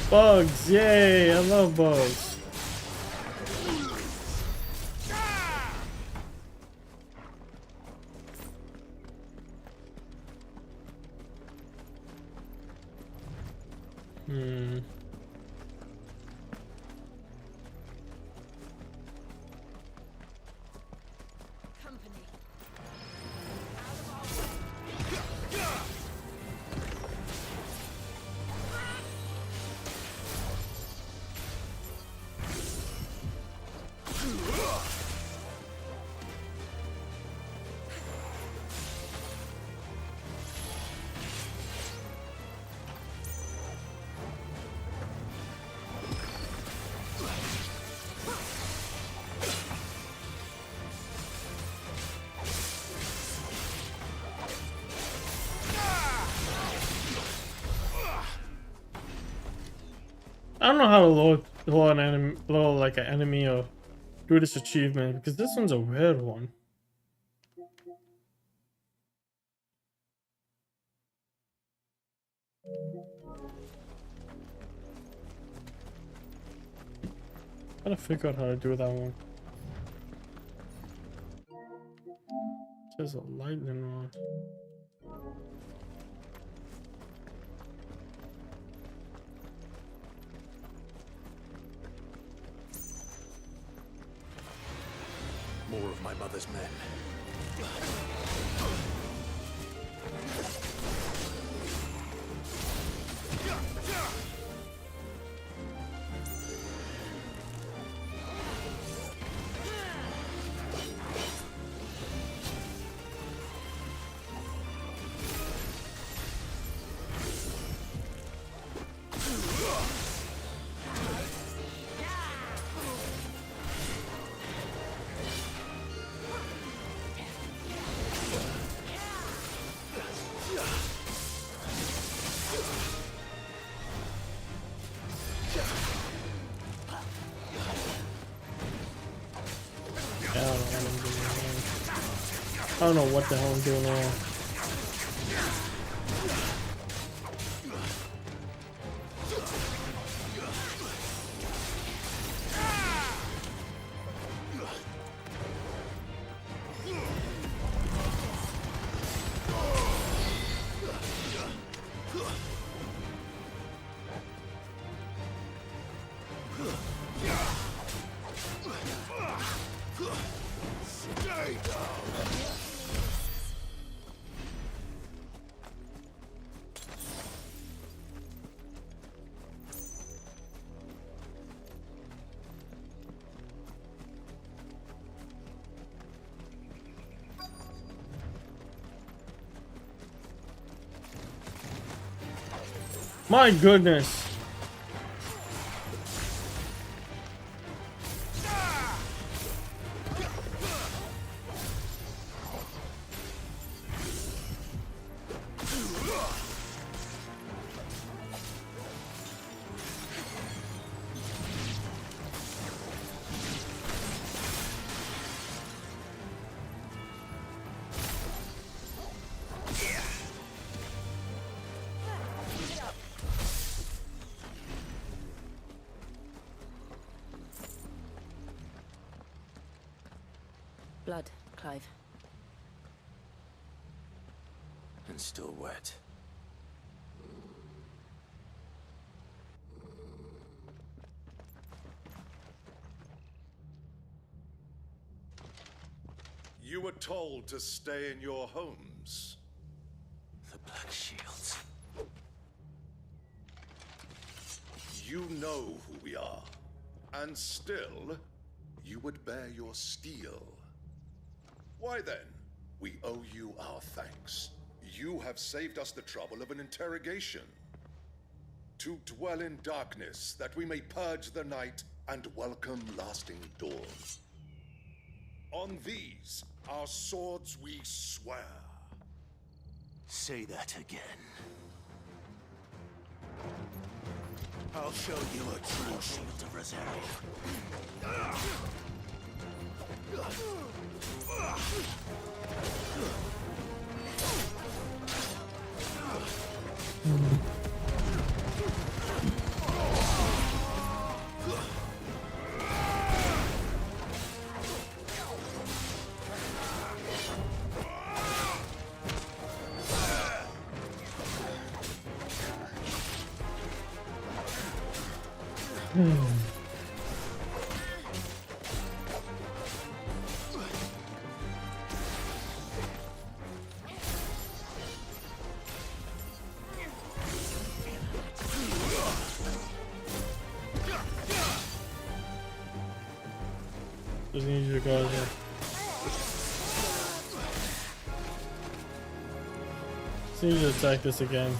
Bugs, yay! I love bugs. I don't know how to load like an enemy or do this achievement because this one's a weird one. Gotta figure out how to do that one. There's a lightning rod. More of my mother's men. I don't know what the hell I'm doing wrong. My goodness. Blood, Clive. And still wet. You were told to stay in your homes. The Black Shields. You know who we are. And still, you would bear your steel. Why then, we owe you our thanks. You have saved us the trouble of an interrogation. To dwell in darkness, that we may purge the night and welcome lasting dawn. On these, our swords we swear. Say that again. I'll show you a true shield of Rosaria. Just need you to go there. Just need you to attack this again.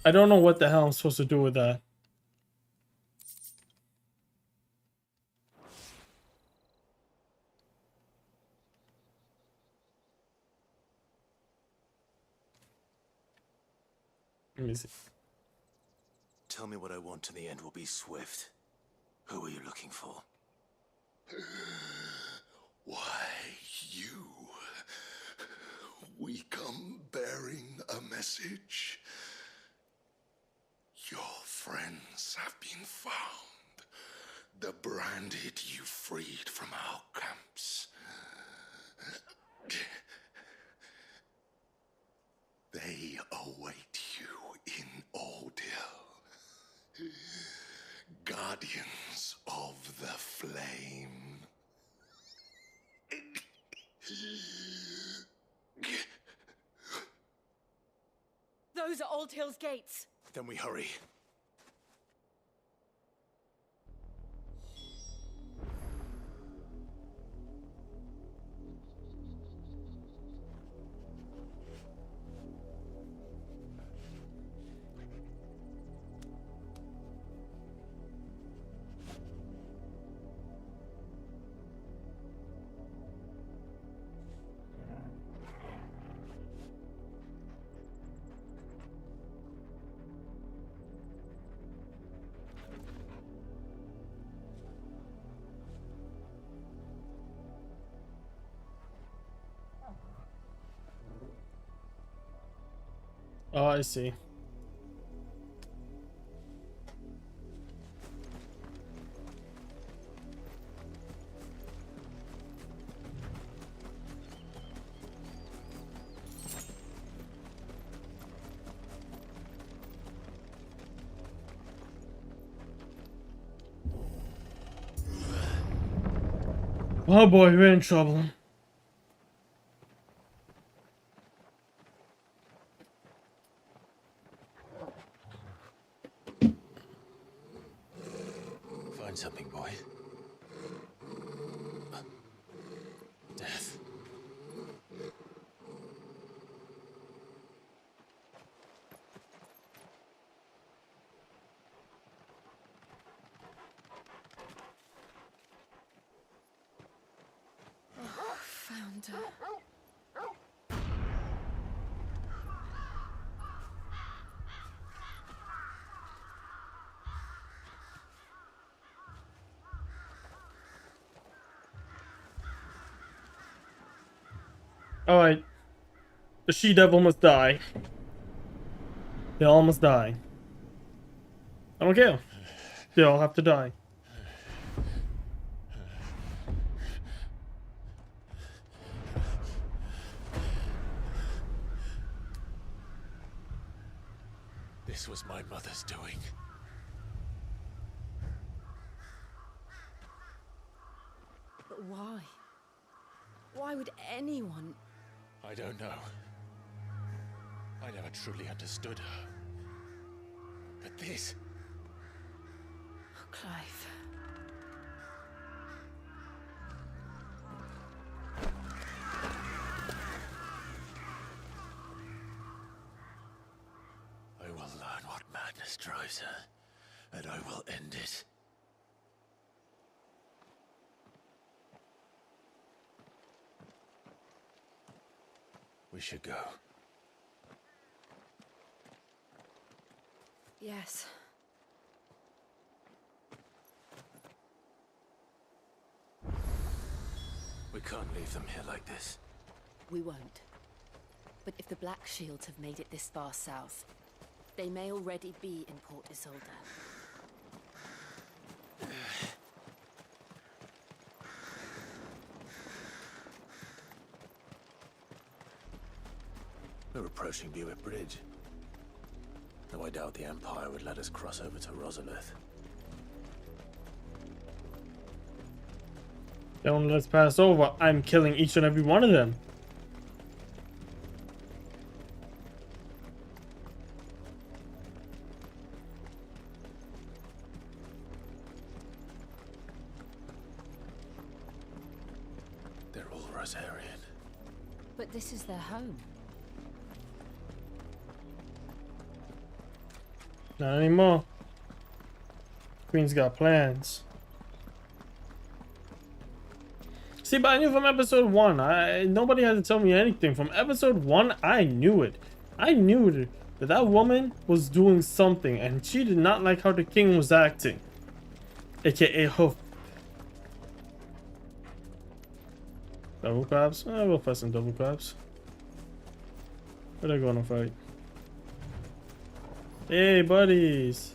I don't know what the hell I'm supposed to do with that. Let me see. Tell me what I want and the end will be swift. Who are you looking for? Why, you. We come bearing a message. Your friends have been found. The branded you freed from our camps. They await you in Ordeal. Guardians of the Flame. Those are Old Hill's gates. Then we hurry. Oh, I see. Oh boy, we're in trouble. Hunter. Alright. The she-devil must die. They all must die. I don't care. They all have to die. This was my mother's doing. But why? Why would anyone... I don't know. I never truly understood her. But this... Oh, Clive. I will learn what madness drives her, and I will end it. We should go. Yes. We can't leave them here like this. We won't. But if the Black Shields have made it this far south, they may already be in Port Isolde. We're approaching Buick Bridge. Though I doubt the Empire would let us cross over to Rosalith. Don't let us pass over. I'm killing each and every one of them. They're all Rosarian. But this is their home. Not anymore. Queen's got plans. See, but I knew from episode 1. Nobody had to tell me anything. From episode 1, I knew it. I knew that that woman was doing something, and she did not like how the king was acting. AKA her. Double crabs? We'll fight some double crabs. Where they gonna fight? Hey, buddies.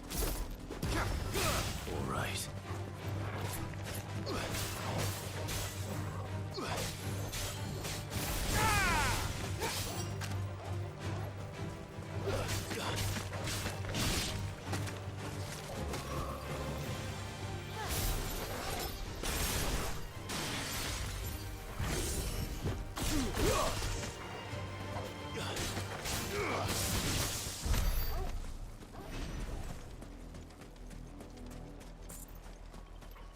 All right.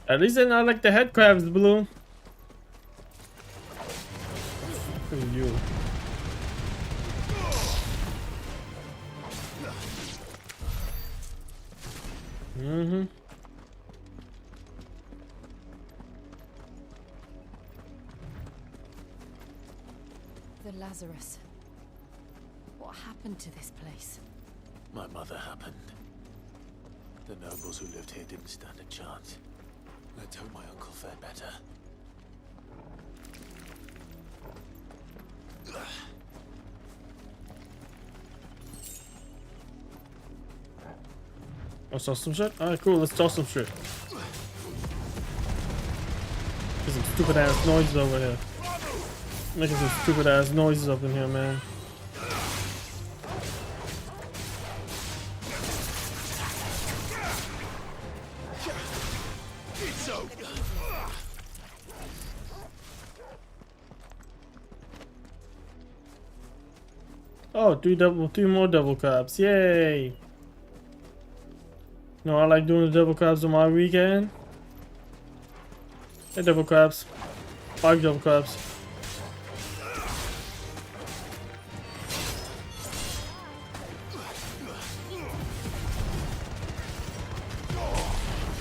At least they're not like the head crabs, Blue. Look at you. Mm-hmm. The Lazarus. What happened to this place? My mother happened. The nobles who lived here didn't stand a chance. Let's hope my uncle fared better. Let's toss some shit? Alright, cool, let's toss some shit. There's some stupid ass noises over here. Making some stupid ass noises up in here, man. Oh, three more double crabs. Yay! No, I like doing the double crabs on my weekend. Hey, double crabs. 5 double crabs.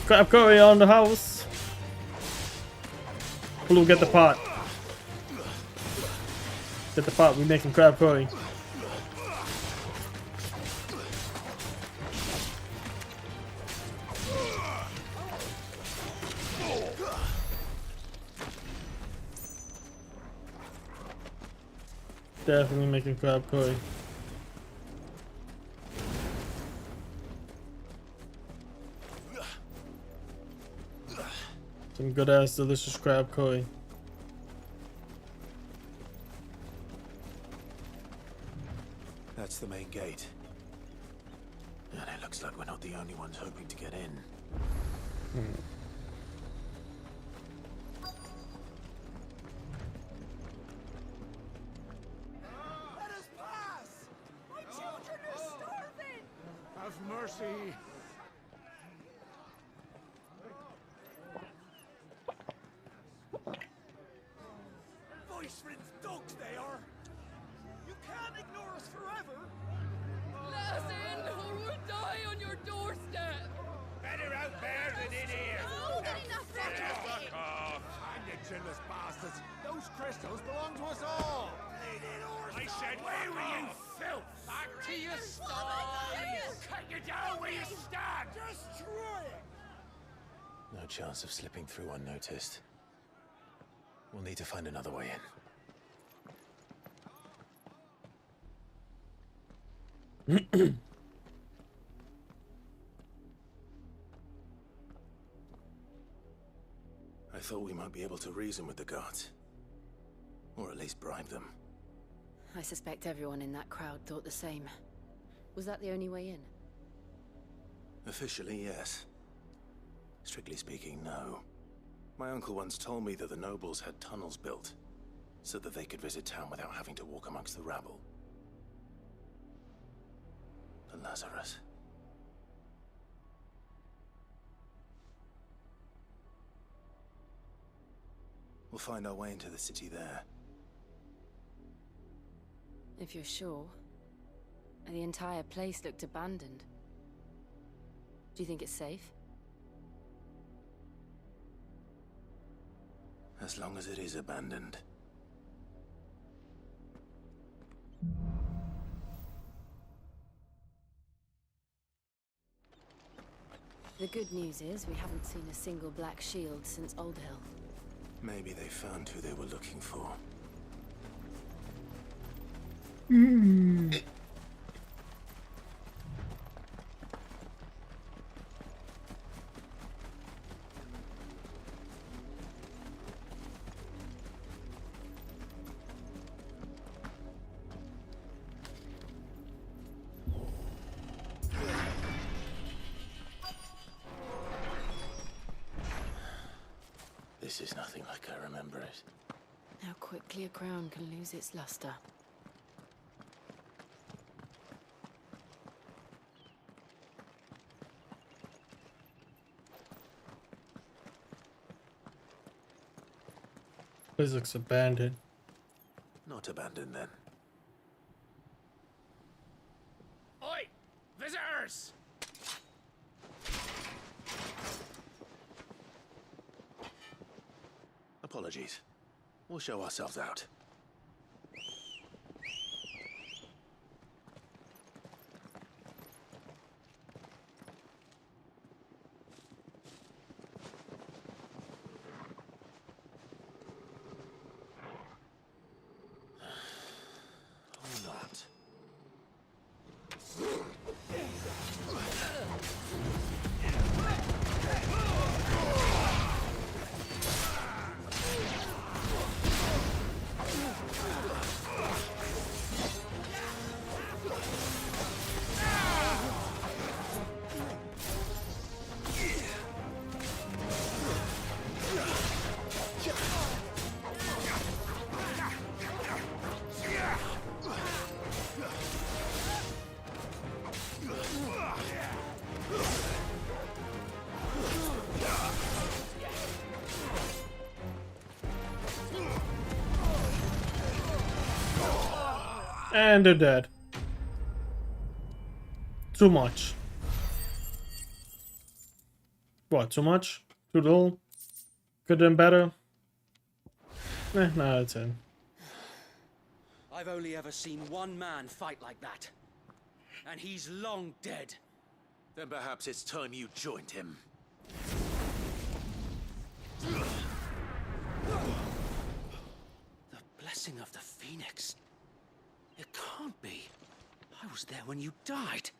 Crab curry on the house. Blue, get the pot. Get the pot. We making crab curry. Definitely making crab curry. Some good ass delicious crab curry. That's the main gate. And it looks like we're not the only ones hoping to get in. Let us pass! My children are starving! Have mercy! Voice-rinsed dogs they are! You can't ignore us forever! Let us in, or we'll die on your doorstep! Better out there than in here! Oh, enough Fuck off! And you chinless bastards! Those crystals belong to us all! I said, where were you, filth? Back to your stall! Cut you down where you stand! Destroy it! No chance of slipping through unnoticed. We'll need to find another way in. I thought we might be able to reason with the guards. Or at least bribe them. I suspect everyone in that crowd thought the same. Was that the only way in? Officially, yes. Strictly speaking, no. My uncle once told me that the nobles had tunnels built, so that they could visit town without having to walk amongst the rabble. The Lazarus. We'll find our way into the city there. If you're sure. The entire place looked abandoned. Do you think it's safe? As long as it is abandoned. The good news is we haven't seen a single black shield since Old Hill. Maybe they found who they were looking for. This is nothing like I remember it. How quickly a crown can lose its luster. This looks abandoned. Not abandoned then. Oi! Visitors! Apologies. We'll show ourselves out. Or not. And they're dead. Too much. What, too much? Too little? Could have been better? 9 out of 10. I've only ever seen one man fight like that. And he's long dead. Then perhaps it's time you joined him. The blessing of the Phoenix. It can't be. I was there when you died.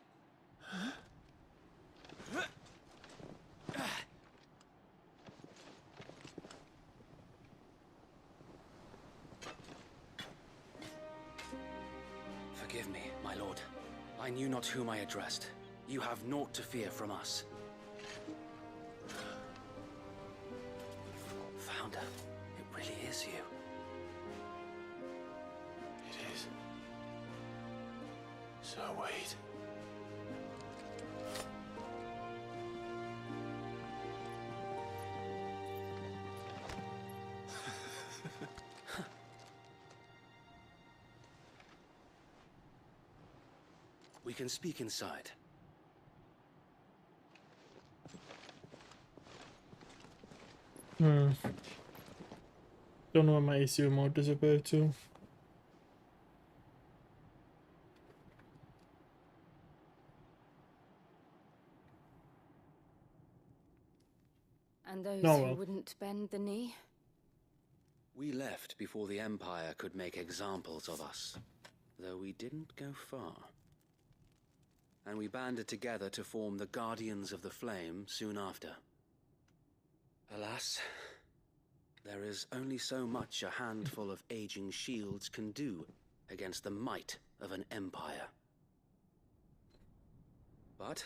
Forgive me, my lord. I knew not whom I addressed. You have naught to fear from us. Founder, it really is you. It is. So wait. We can speak inside. Don't know where my AC remote disappeared to. And those Oh, who well. wouldn't bend the knee? We left before the Empire could make examples of us, though we didn't go far. And we banded together to form the Guardians of the Flame soon after. Alas, there is only so much a handful of aging shields can do against the might of an empire. But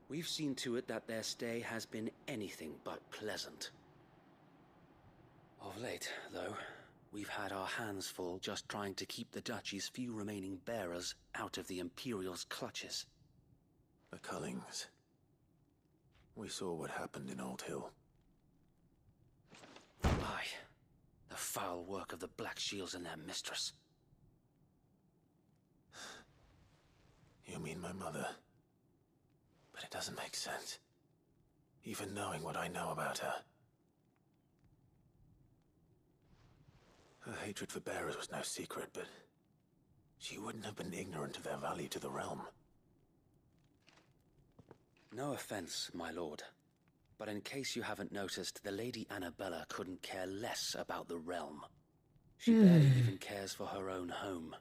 we've seen to it that their stay has been anything but pleasant. Of late, though, we've had our hands full just trying to keep the Duchy's few remaining bearers out of the Imperial's clutches. The Cullings. We saw what happened in Old Hill. Aye, the foul work of the Black Shields and their mistress. You mean my mother? But it doesn't make sense. Even knowing what I know about her. Her hatred for bearers was no secret, but she wouldn't have been ignorant of their value to the realm. No offense, my lord, but in case you haven't noticed, the Lady Annabella couldn't care less about the realm. She barely even cares for her own home.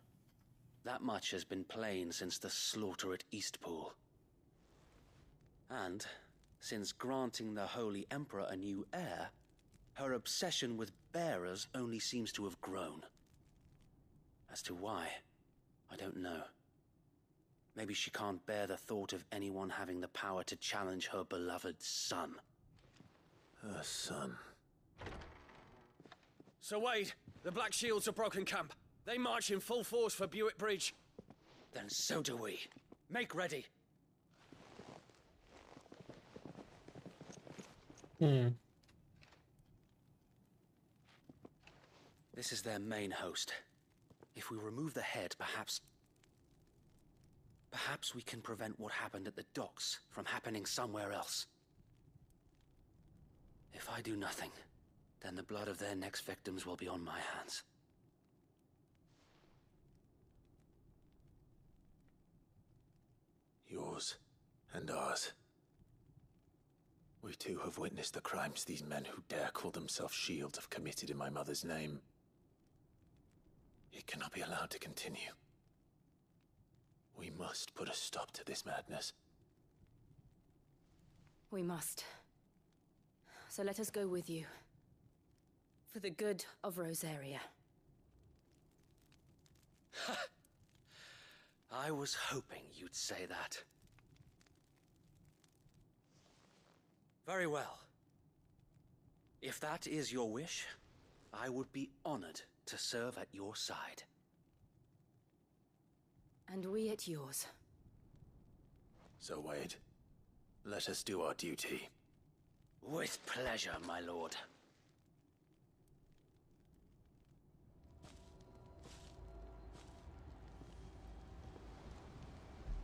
That much has been plain since the slaughter at Eastpool. And, since granting the Holy Emperor a new heir, her obsession with bearers only seems to have grown. As to why, I don't know. Maybe she can't bear the thought of anyone having the power to challenge her beloved son. Her son. Sir Wade, the Black Shields have broken camp. They march in full force for Buick Bridge. Then so do we. Make ready. This is their main host. If we remove the head, perhaps we can prevent what happened at the docks from happening somewhere else. If I do nothing, then the blood of their next victims will be on my hands. Yours and ours. We too have witnessed the crimes these men who dare call themselves shields have committed in my mother's name. It cannot be allowed to continue. We must put a stop to this madness. We must. So let us go with you. For the good of Rosaria. I was hoping you'd say that. Very well. If that is your wish, I would be honored to serve at your side. And we at yours. So, Wade, let us do our duty. With pleasure, my lord.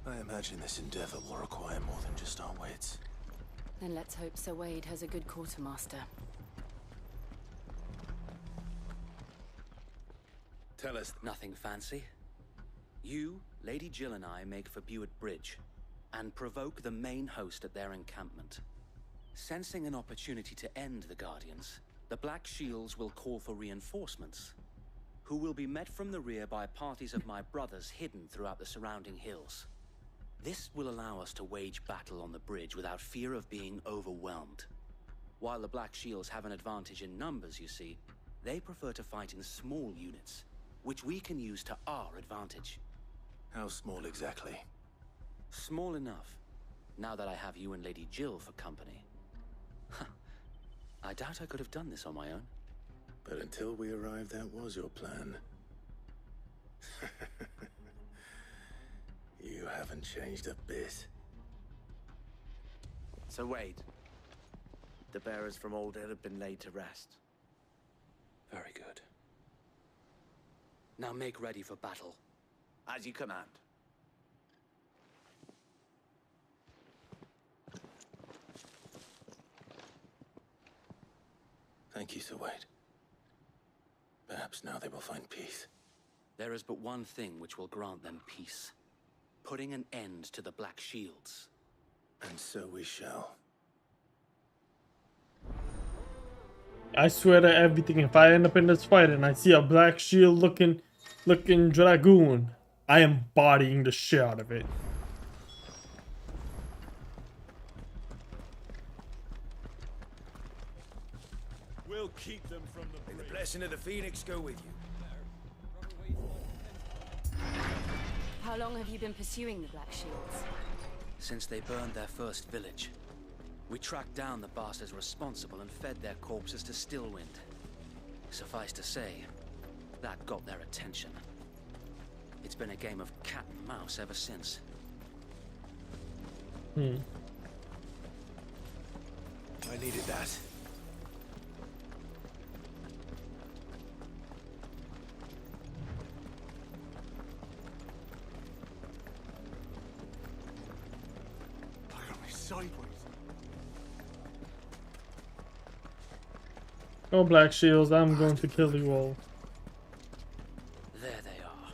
I imagine this endeavor will require more than just our wits. Then let's hope Sir Wade has a good quartermaster. Tell us. Nothing fancy. You, Lady Jill and I make for Buett Bridge and provoke the main host at their encampment. Sensing an opportunity to end the Guardians, the Black Shields will call for reinforcements, who will be met from the rear by parties of my brothers hidden throughout the surrounding hills. This will allow us to wage battle on the bridge without fear of being overwhelmed. While the Black Shields have an advantage in numbers, you see, they prefer to fight in small units, which we can use to our advantage. How small exactly? Small enough, now that I have you and Lady Jill for company. I doubt I could have done this on my own. But until we arrived, that was your plan. You haven't changed a bit. So Wade, the bearers from Aldale have been laid to rest. Very good. Now make ready for battle. As you command. Thank you, Sir Wade. Perhaps now they will find peace. There is but one thing which will grant them peace. Putting an end to the Black Shields. And so we shall. I swear to everything, if I end up in this fight and I see a Black Shield looking dragoon, I am bodying the shit out of it. We'll keep them from the May the blessing of the Phoenix go with you. How long have you been pursuing the Black Shields? Since they burned their first village. We tracked down the bastards responsible and fed their corpses to Stillwind. Suffice to say, that got their attention. It's been a game of cat and mouse ever since. I needed that. Look at me sideways. Oh, Black Shields, I'm going to kill you all. There they are.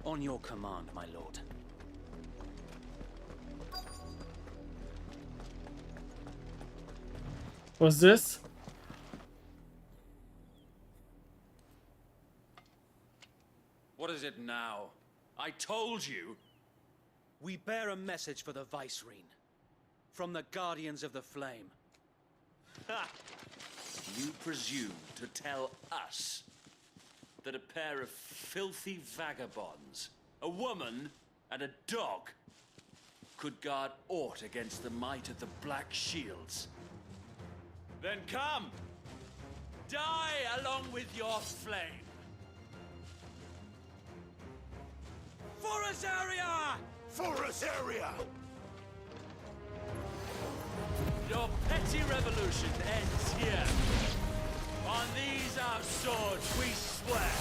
On your command, my lord. What's this? What is it now? I told you! We bear a message for the Vicereine. From the Guardians of the Flame. Ha! You presume to tell us that a pair of filthy vagabonds, a woman and a dog, could guard aught against the might of the Black Shields? Then come! Die along with your flame! For Azaria! For Azaria! Your petty revolution ends here. On these our swords we swear.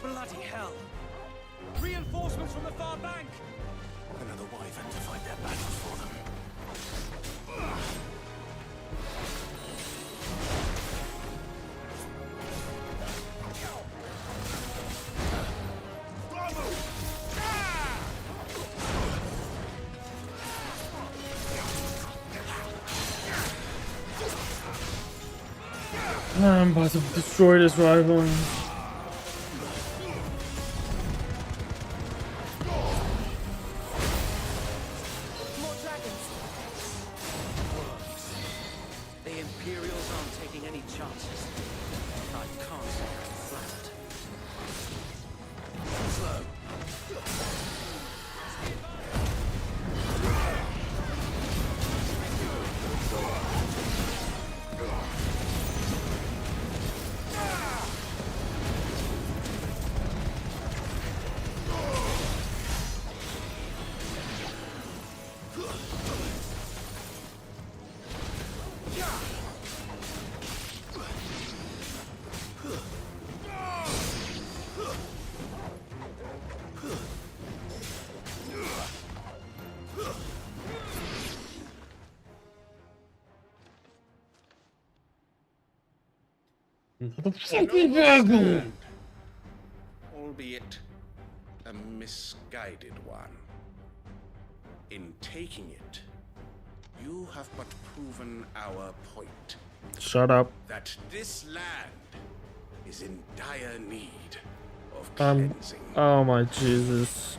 Bloody hell! Reinforcements from the far bank! Another wyvern to fight their battles for them. I'm about to destroy this rival. The Imperials aren't taking any chances. I can't say I'm flattered. Slow. Another An fucking dragon! overstand, albeit a misguided one. In taking it, you have but proven our point. Shut up. That this land is in dire need of cleansing. Oh my Jesus.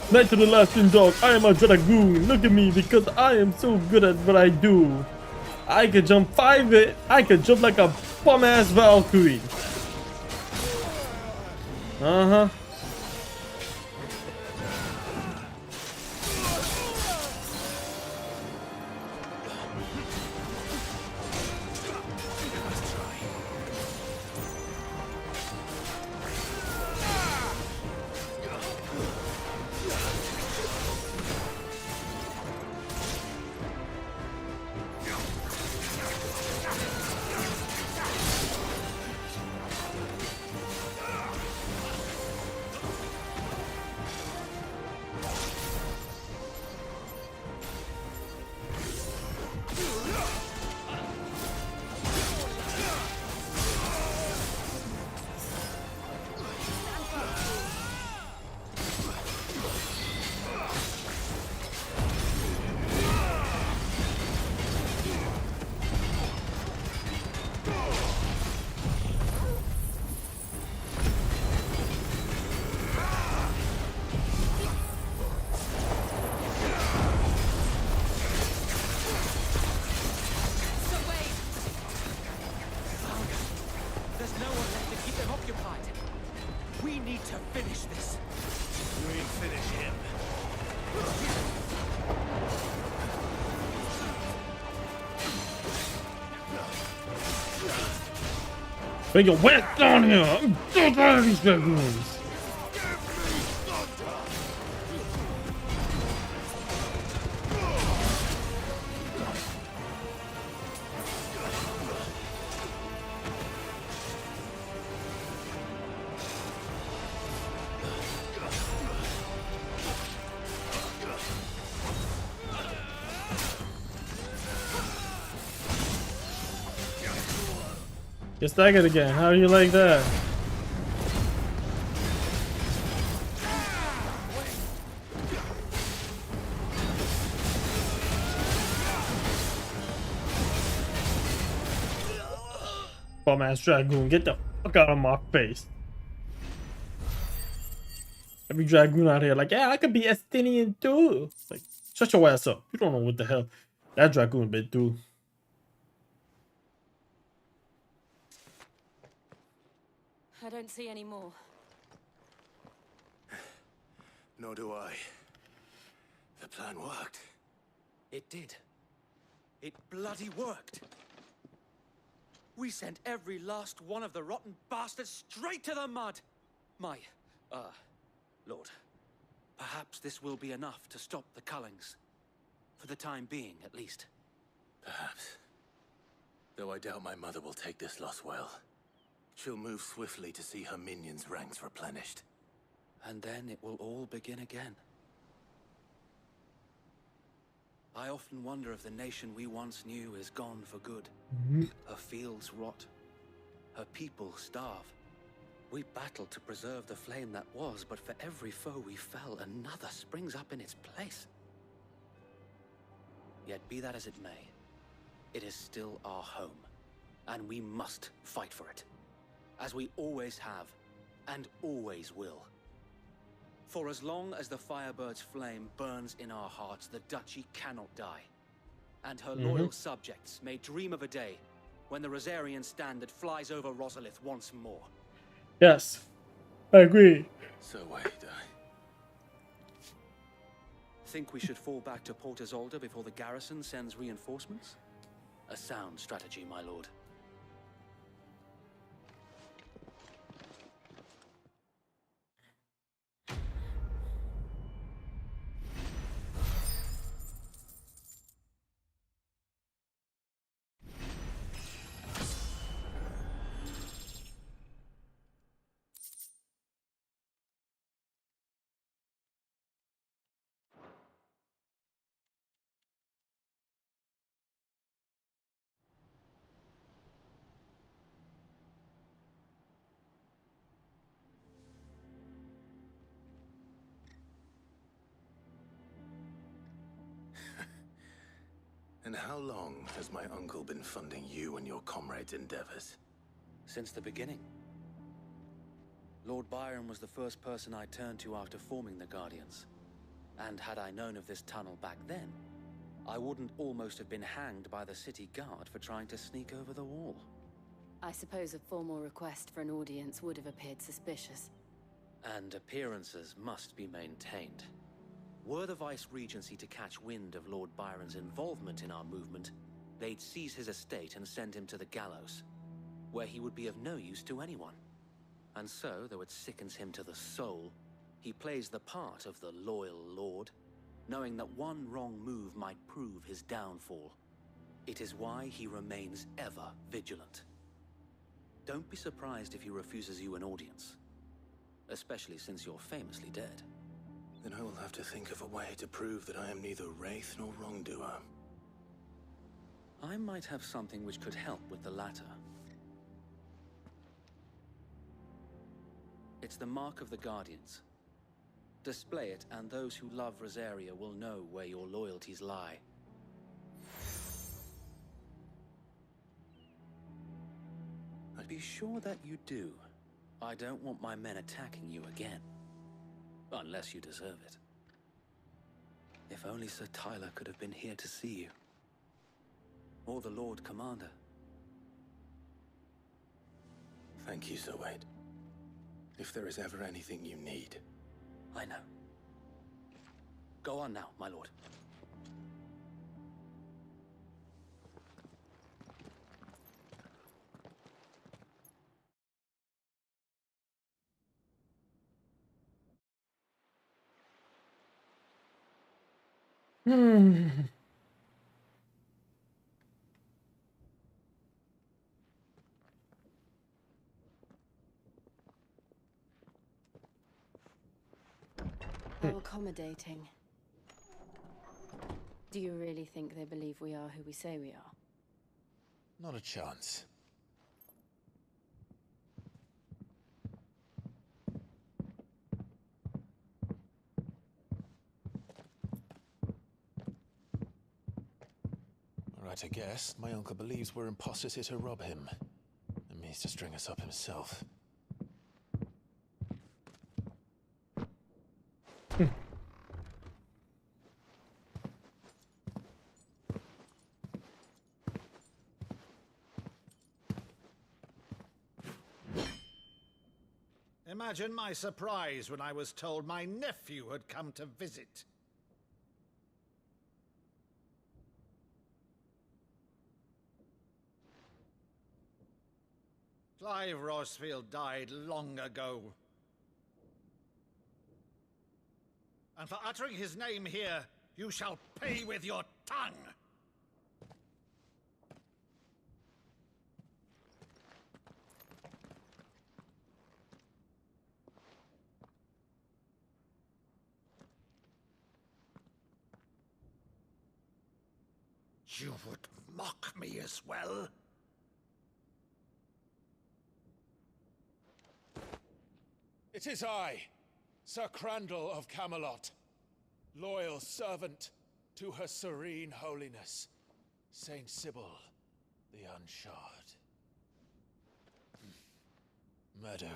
Night to the Laughing Dog, I am a dragoon. Look at me because I am so good at what I do. I could jump 5 I could jump like a bum ass Valkyrie. Uh-huh. Bring your wet down here! I'm so tired of these dragoons! Get staggered again. How do you like that? Bum ass dragoon, get the fuck out of my face. Every dragoon out here like, yeah, I could be Estinian too. Like, shut your ass up. You don't know what the hell that dragoon been through. I don't see any more. Nor do I. The plan worked. It did. It bloody worked. We sent every last one of the rotten bastards straight to the mud. My, Lord, perhaps this will be enough to stop the Cullings. For the time being, at least. Perhaps. Though I doubt my mother will take this loss well. She'll move swiftly to see her minions' ranks replenished. And then it will all begin again. I often wonder if the nation we once knew is gone for good. Her fields rot. Her people starve. We battled to preserve the flame that was, but for every foe we fell, another springs up in its place. Yet be that as it may, it is still our home, and we must fight for it. As we always have, and always will. For as long as the Firebird's flame burns in our hearts, the Duchy cannot die. And her loyal subjects may dream of a day when the Rosarian standard flies over Rosalith once more. Yes, I agree. So wait, Think we should fall back to Port Isolde before the garrison sends reinforcements? A sound strategy, my lord. And how long has my uncle been funding you and your comrades' endeavors? Since the beginning. Lord Byron was the first person I turned to after forming the Guardians. And had I known of this tunnel back then, I wouldn't almost have been hanged by the city guard for trying to sneak over the wall. I suppose a formal request for an audience would have appeared suspicious. And appearances must be maintained. Were the Vice-Regency to catch wind of Lord Byron's involvement in our movement, they'd seize his estate and send him to the gallows, where he would be of no use to anyone. And so, though it sickens him to the soul, he plays the part of the loyal lord, knowing that one wrong move might prove his downfall. It is why he remains ever vigilant. Don't be surprised if he refuses you an audience, especially since you're famously dead. Then I will have to think of a way to prove that I am neither wraith nor wrongdoer. I might have something which could help with the latter. It's the mark of the Guardians. Display it, and those who love Rosaria will know where your loyalties lie. Be sure that you do. I don't want my men attacking you again. Unless you deserve it. If only Sir Tyler could have been here to see you. Or the Lord Commander. Thank you, Sir Wade. If there is ever anything you need. I know. Go on now, my lord. How accommodating. Do you really think they believe we are who we say we are? Not a chance. Right, I guess. My uncle believes we're imposters here to rob him. And means to string us up himself. Imagine my surprise when I was told my nephew had come to visit. Clive Rosfield died long ago. And for uttering his name here, you shall pay with your tongue! You would mock me as well? It is I, Sir Crandall of Camelot, loyal servant to Her Serene Holiness, Saint Sybil the Unshod. Meadow,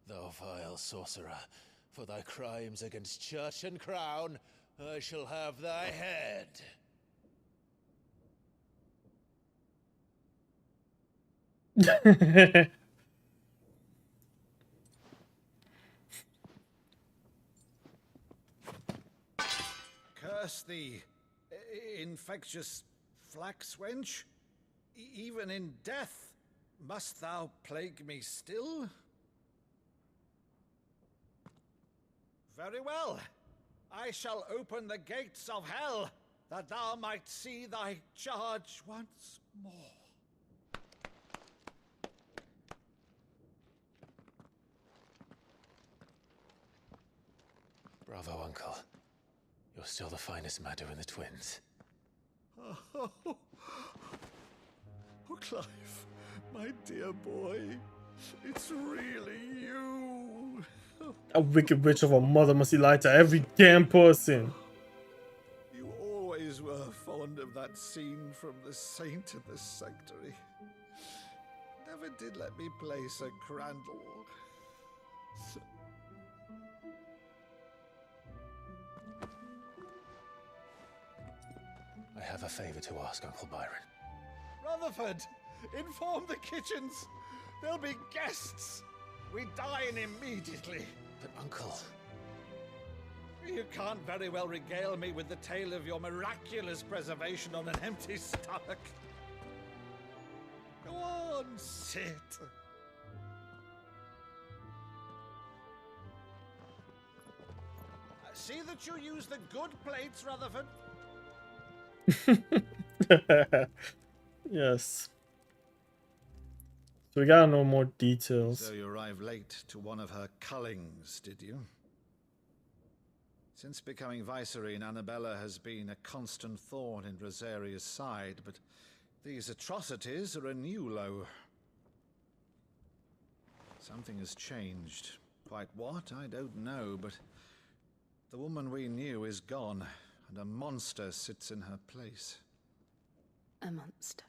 thou vile sorcerer, for thy crimes against church and crown, I shall have thy head. Curse thee, infectious flax wench. Even in death, must thou plague me still? Very well. I shall open the gates of hell, that thou might see thy charge once more. Bravo, Uncle. You're still the finest Maddo in the twins. Oh, Clive, my dear boy, it's really you. A wicked witch of a mother must lie to every damn person. You always were fond warned of that scene from the saint in the sanctuary. Never did let me play Sir Crandall. I have a favor to ask, Uncle Byron. Rutherford, inform the kitchens. There'll be guests. We dine immediately. But, Uncle... You can't very well regale me with the tale of your miraculous preservation on an empty stomach. Go on, sit. See that you use the good plates, Rutherford. Yes. So we gotta know more details. So you arrived late to one of her cullings, did you? Since becoming Vicereine, Annabella has been a constant thorn in Rosaria's side, but these atrocities are a new low. Something has changed. Quite what, I don't know, but the woman we knew is gone, and a monster sits in her place. A monster.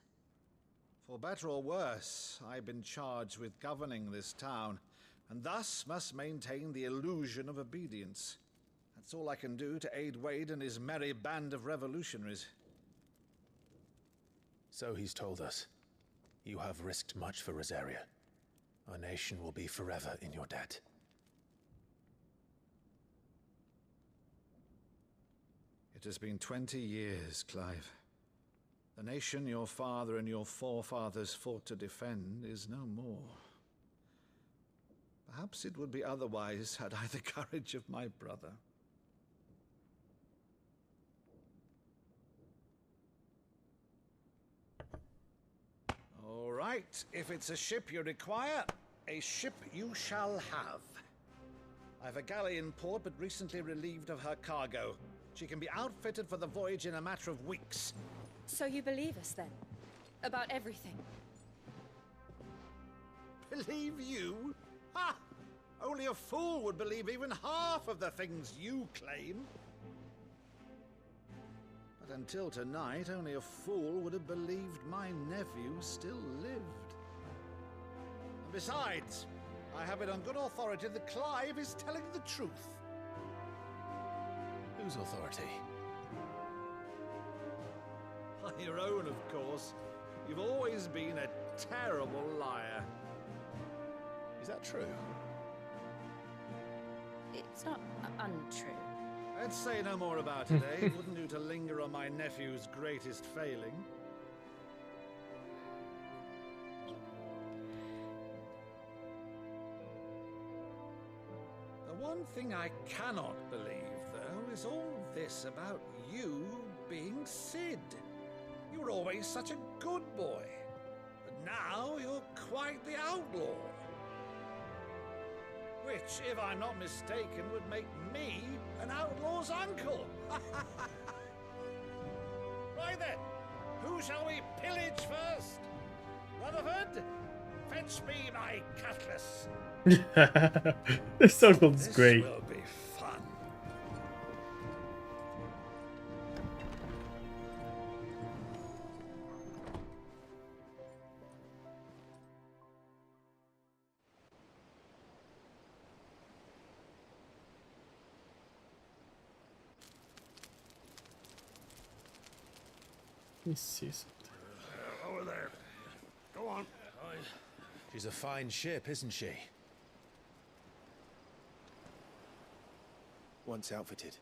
For better or worse, I've been charged with governing this town, and thus must maintain the illusion of obedience. That's all I can do to aid Wade and his merry band of revolutionaries. So he's told us. You have risked much for Rosaria. Our nation will be forever in your debt. It has been 20 years, Clive. The nation your father and your forefathers fought to defend is no more. Perhaps it would be otherwise had I the courage of my brother. All right, if it's a ship you require, a ship you shall have. I've a galley in port, but recently relieved of her cargo. She can be outfitted for the voyage in a matter of weeks. So you believe us then? About everything? Believe you? Ha! Only a fool would believe even half of the things you claim. But until tonight, only a fool would have believed my nephew still lived. And besides, I have it on good authority that Clive is telling the truth. Whose authority? Your own, of course. You've always been a terrible liar. Is that true? It's not untrue. Let's say no more about it, eh? It wouldn't do to linger on my nephew's greatest failing. The one thing I cannot believe, though, is all this about you being Sid. You were always such a good boy, but now you're quite the outlaw. Which, if I'm not mistaken, would make me an outlaw's uncle. Right then, who shall we pillage first? Rutherford, fetch me my cutlass. This sounds great. This will be fun. Let me see something. Over there. Go on. She's a fine ship, isn't she? Once outfitted,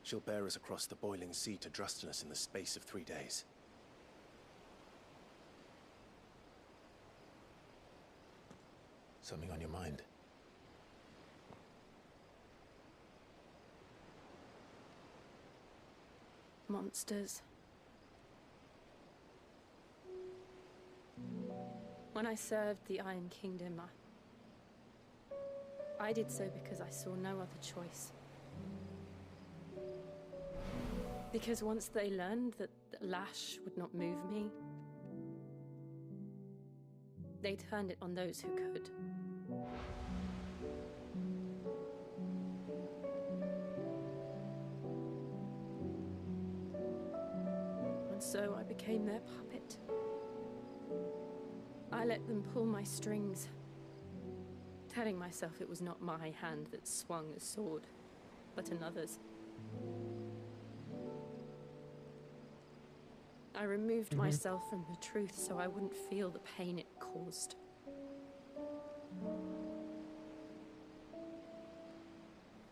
she'll bear us across the boiling sea to Drustinus in the space of 3 days. Something on your mind? Monsters. When I served the Iron Kingdom, I did so because I saw no other choice. Because once they learned that Lash would not move me, they turned it on those who could. so I became their puppet. I let them pull my strings, telling myself it was not my hand that swung a sword, but another's. I removed myself from the truth so I wouldn't feel the pain it caused.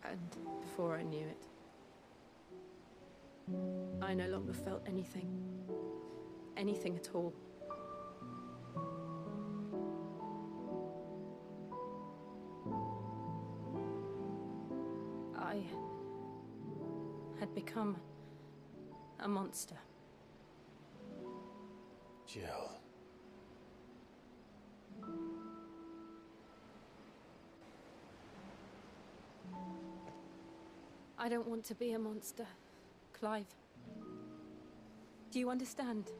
And before I knew it, I no longer felt anything. Anything at all. I had become a monster. Jill. I don't want to be a monster, Clive. Do you understand?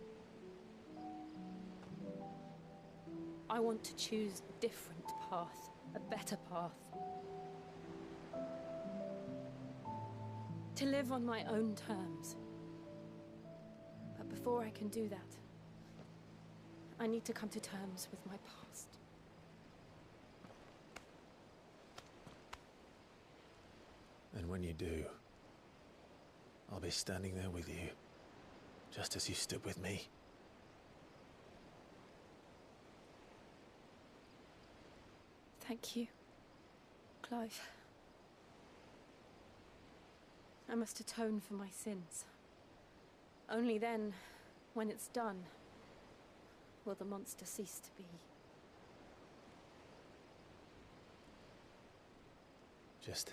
I want to choose a different path, a better path. To live on my own terms. But before I can do that, I need to come to terms with my past. And when you do, I'll be standing there with you, just as you stood with me. Thank you, Clive. I must atone for my sins. Only then, when it's done, will the monster cease to be. Just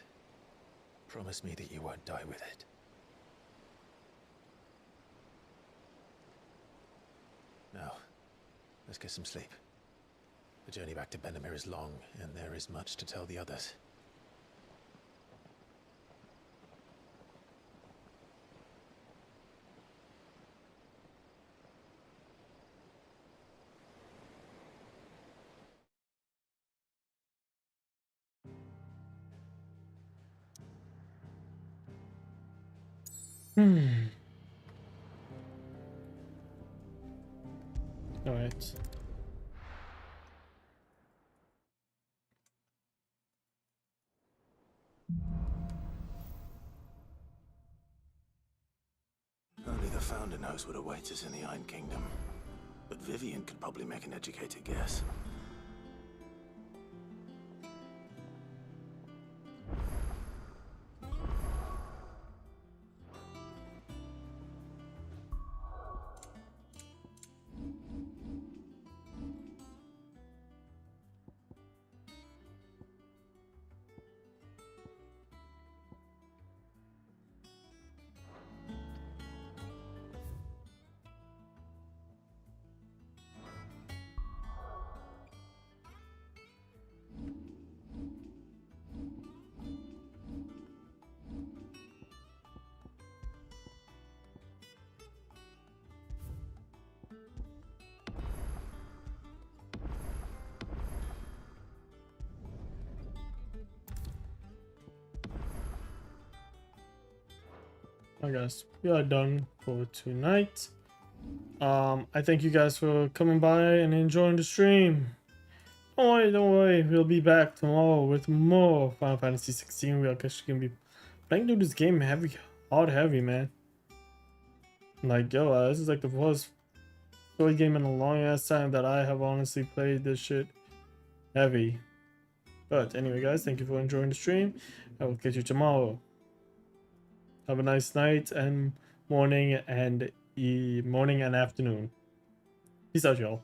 promise me that you won't die with it. Now, let's get some sleep. The journey back to Benamir is long, and there is much to tell the others. All right. Only the Founder knows what awaits us in the Iron Kingdom. But Vivian could probably make an educated guess. I guess we are done for tonight. I thank you guys for coming by and enjoying the stream. Don't worry, we'll be back tomorrow with more Final Fantasy 16. We are actually gonna be playing through this game heavy, man. Like, yo, this is like the first story game in a long ass time that I have honestly played this shit heavy. But anyway, guys, thank you for enjoying the stream. I will catch you tomorrow. Have a nice night and morning and afternoon. Peace out, y'all.